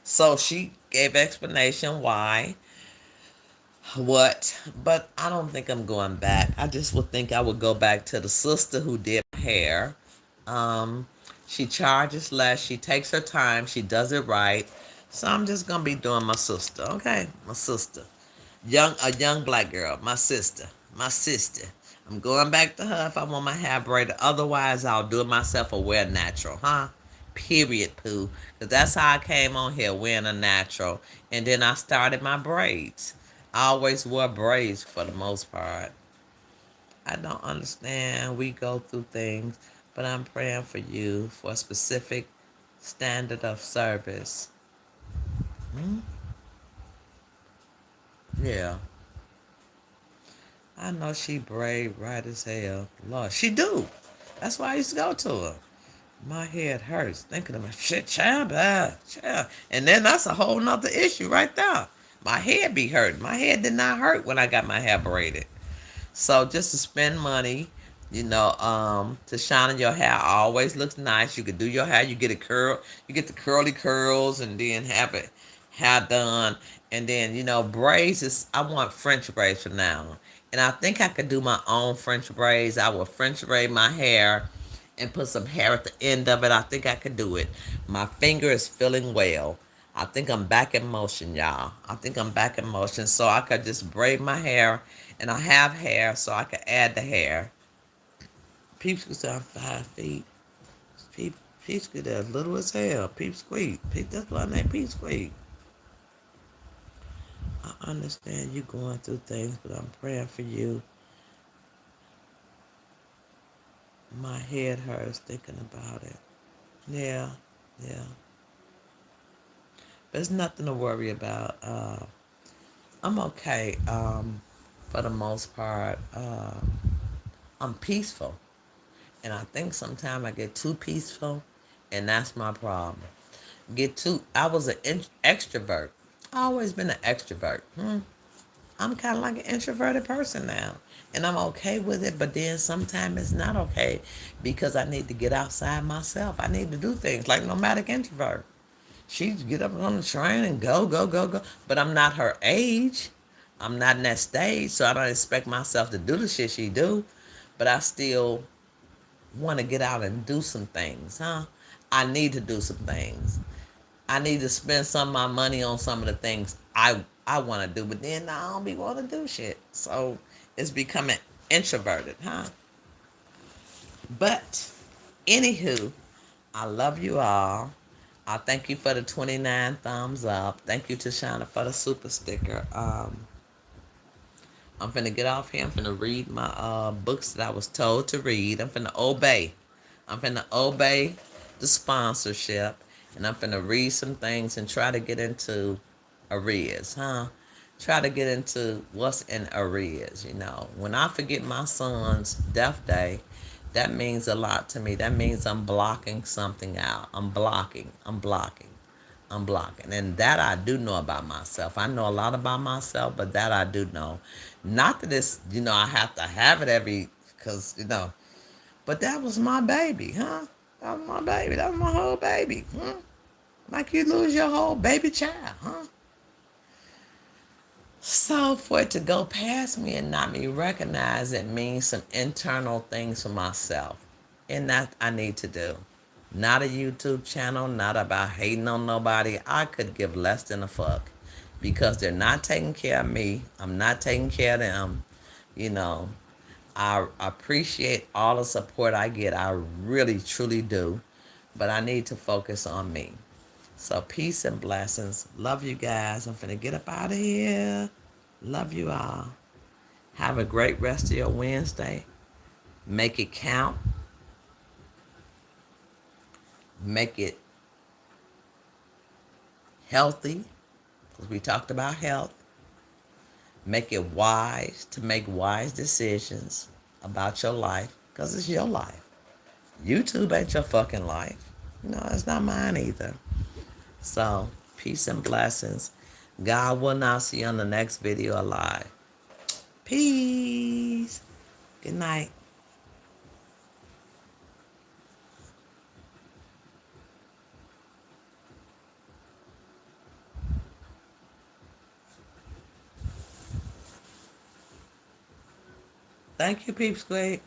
So she gave explanation why, what, but I don't think I'm going back. I just would think I would go back to the sister who did my hair. Um, she charges less. She takes her time. She does it right. So I'm just gonna be doing my sister. Okay, my sister, a young black girl, my sister, my sister. I'm going back to her if I want my hair braided. Otherwise, I'll do it myself or wear natural, huh? Period, poo. Because that's how I came on here, wearing a natural. And then I started my braids. I always wore braids for the most part. I don't understand. We go through things, but I'm praying for you for a specific standard of service. Hmm? Yeah. I know she braid right as hell. Lord, she do. That's why I used to go to her. My head hurts thinking about shit, child, child. And then that's a whole nother issue right there. My head be hurting. My head did not hurt when I got my hair braided. So just to spend money, to shine in your hair always looks nice. You could do your hair, you get a curl, you get the curly curls, and then have it hair done. And then, braids is, I want French braids for now. And I think I could do my own French braids. I will French braid my hair and put some hair at the end of it. I think I could do it. My finger is feeling well. I think I'm back in motion, y'all. I think I'm back in motion. So I could just braid my hair, and I have hair, so I could add the hair. Peeps could say I'm 5 feet. Peep, Peeps could as little as hell. Peep squeak. That's why I named Peep squeak. I understand you going through things, but I'm praying for you. My head hurts thinking about it. Yeah, yeah. There's nothing to worry about. I'm okay. For the most part, I'm peaceful, and I think sometimes I get too peaceful, and that's my problem. I was an extrovert. I always been an extrovert. I'm kind of like an introverted person now, and I'm okay with it. But then sometimes it's not okay because I need to get outside myself. I need to do things like nomadic introvert. She get up on the train and go, go, go, go. But I'm not her age. I'm not in that stage, so I don't expect myself to do the shit she do. But I still want to get out and do some things, huh? I need to do some things. I need to spend some of my money on some of the things I want to do, but then I don't be want to do shit. So it's becoming introverted, huh? But anywho, I love you all. I thank you for the 29 thumbs up. Thank you to Shauna for the super sticker. I'm finna get off here. I'm finna read my books that I was told to read. I'm finna obey. I'm finna obey the sponsorship. And I'm finna read some things and try to get into Erizb, huh? Try to get into what's in Erizb, you know. When I forget my son's death day, that means a lot to me. That means I'm blocking something out. I'm blocking. And that I do know about myself. I know a lot about myself, but that I do know. Not that it's, I have to have it because, but that was my baby, huh? That was my baby. That was my whole baby, huh? Like you lose your whole baby child, huh? So for it to go past me and not me recognize it means some internal things for myself. And that I need to do. Not a YouTube channel, not about hating on nobody. I could give less than a fuck because they're not taking care of me. I'm not taking care of them. You know, I appreciate all the support I get. I really, truly do. But I need to focus on me. So peace and blessings. Love you guys. I'm finna get up out of here. Love you all. Have a great rest of your Wednesday. Make it count. Make it healthy, because we talked about health. Make it wise to make wise decisions about your life, because it's your life. YouTube ain't your fucking life. No, it's not mine either. So, peace and blessings. God will not see you on the next video alive. Peace. Good night. Thank you, Peep Squad.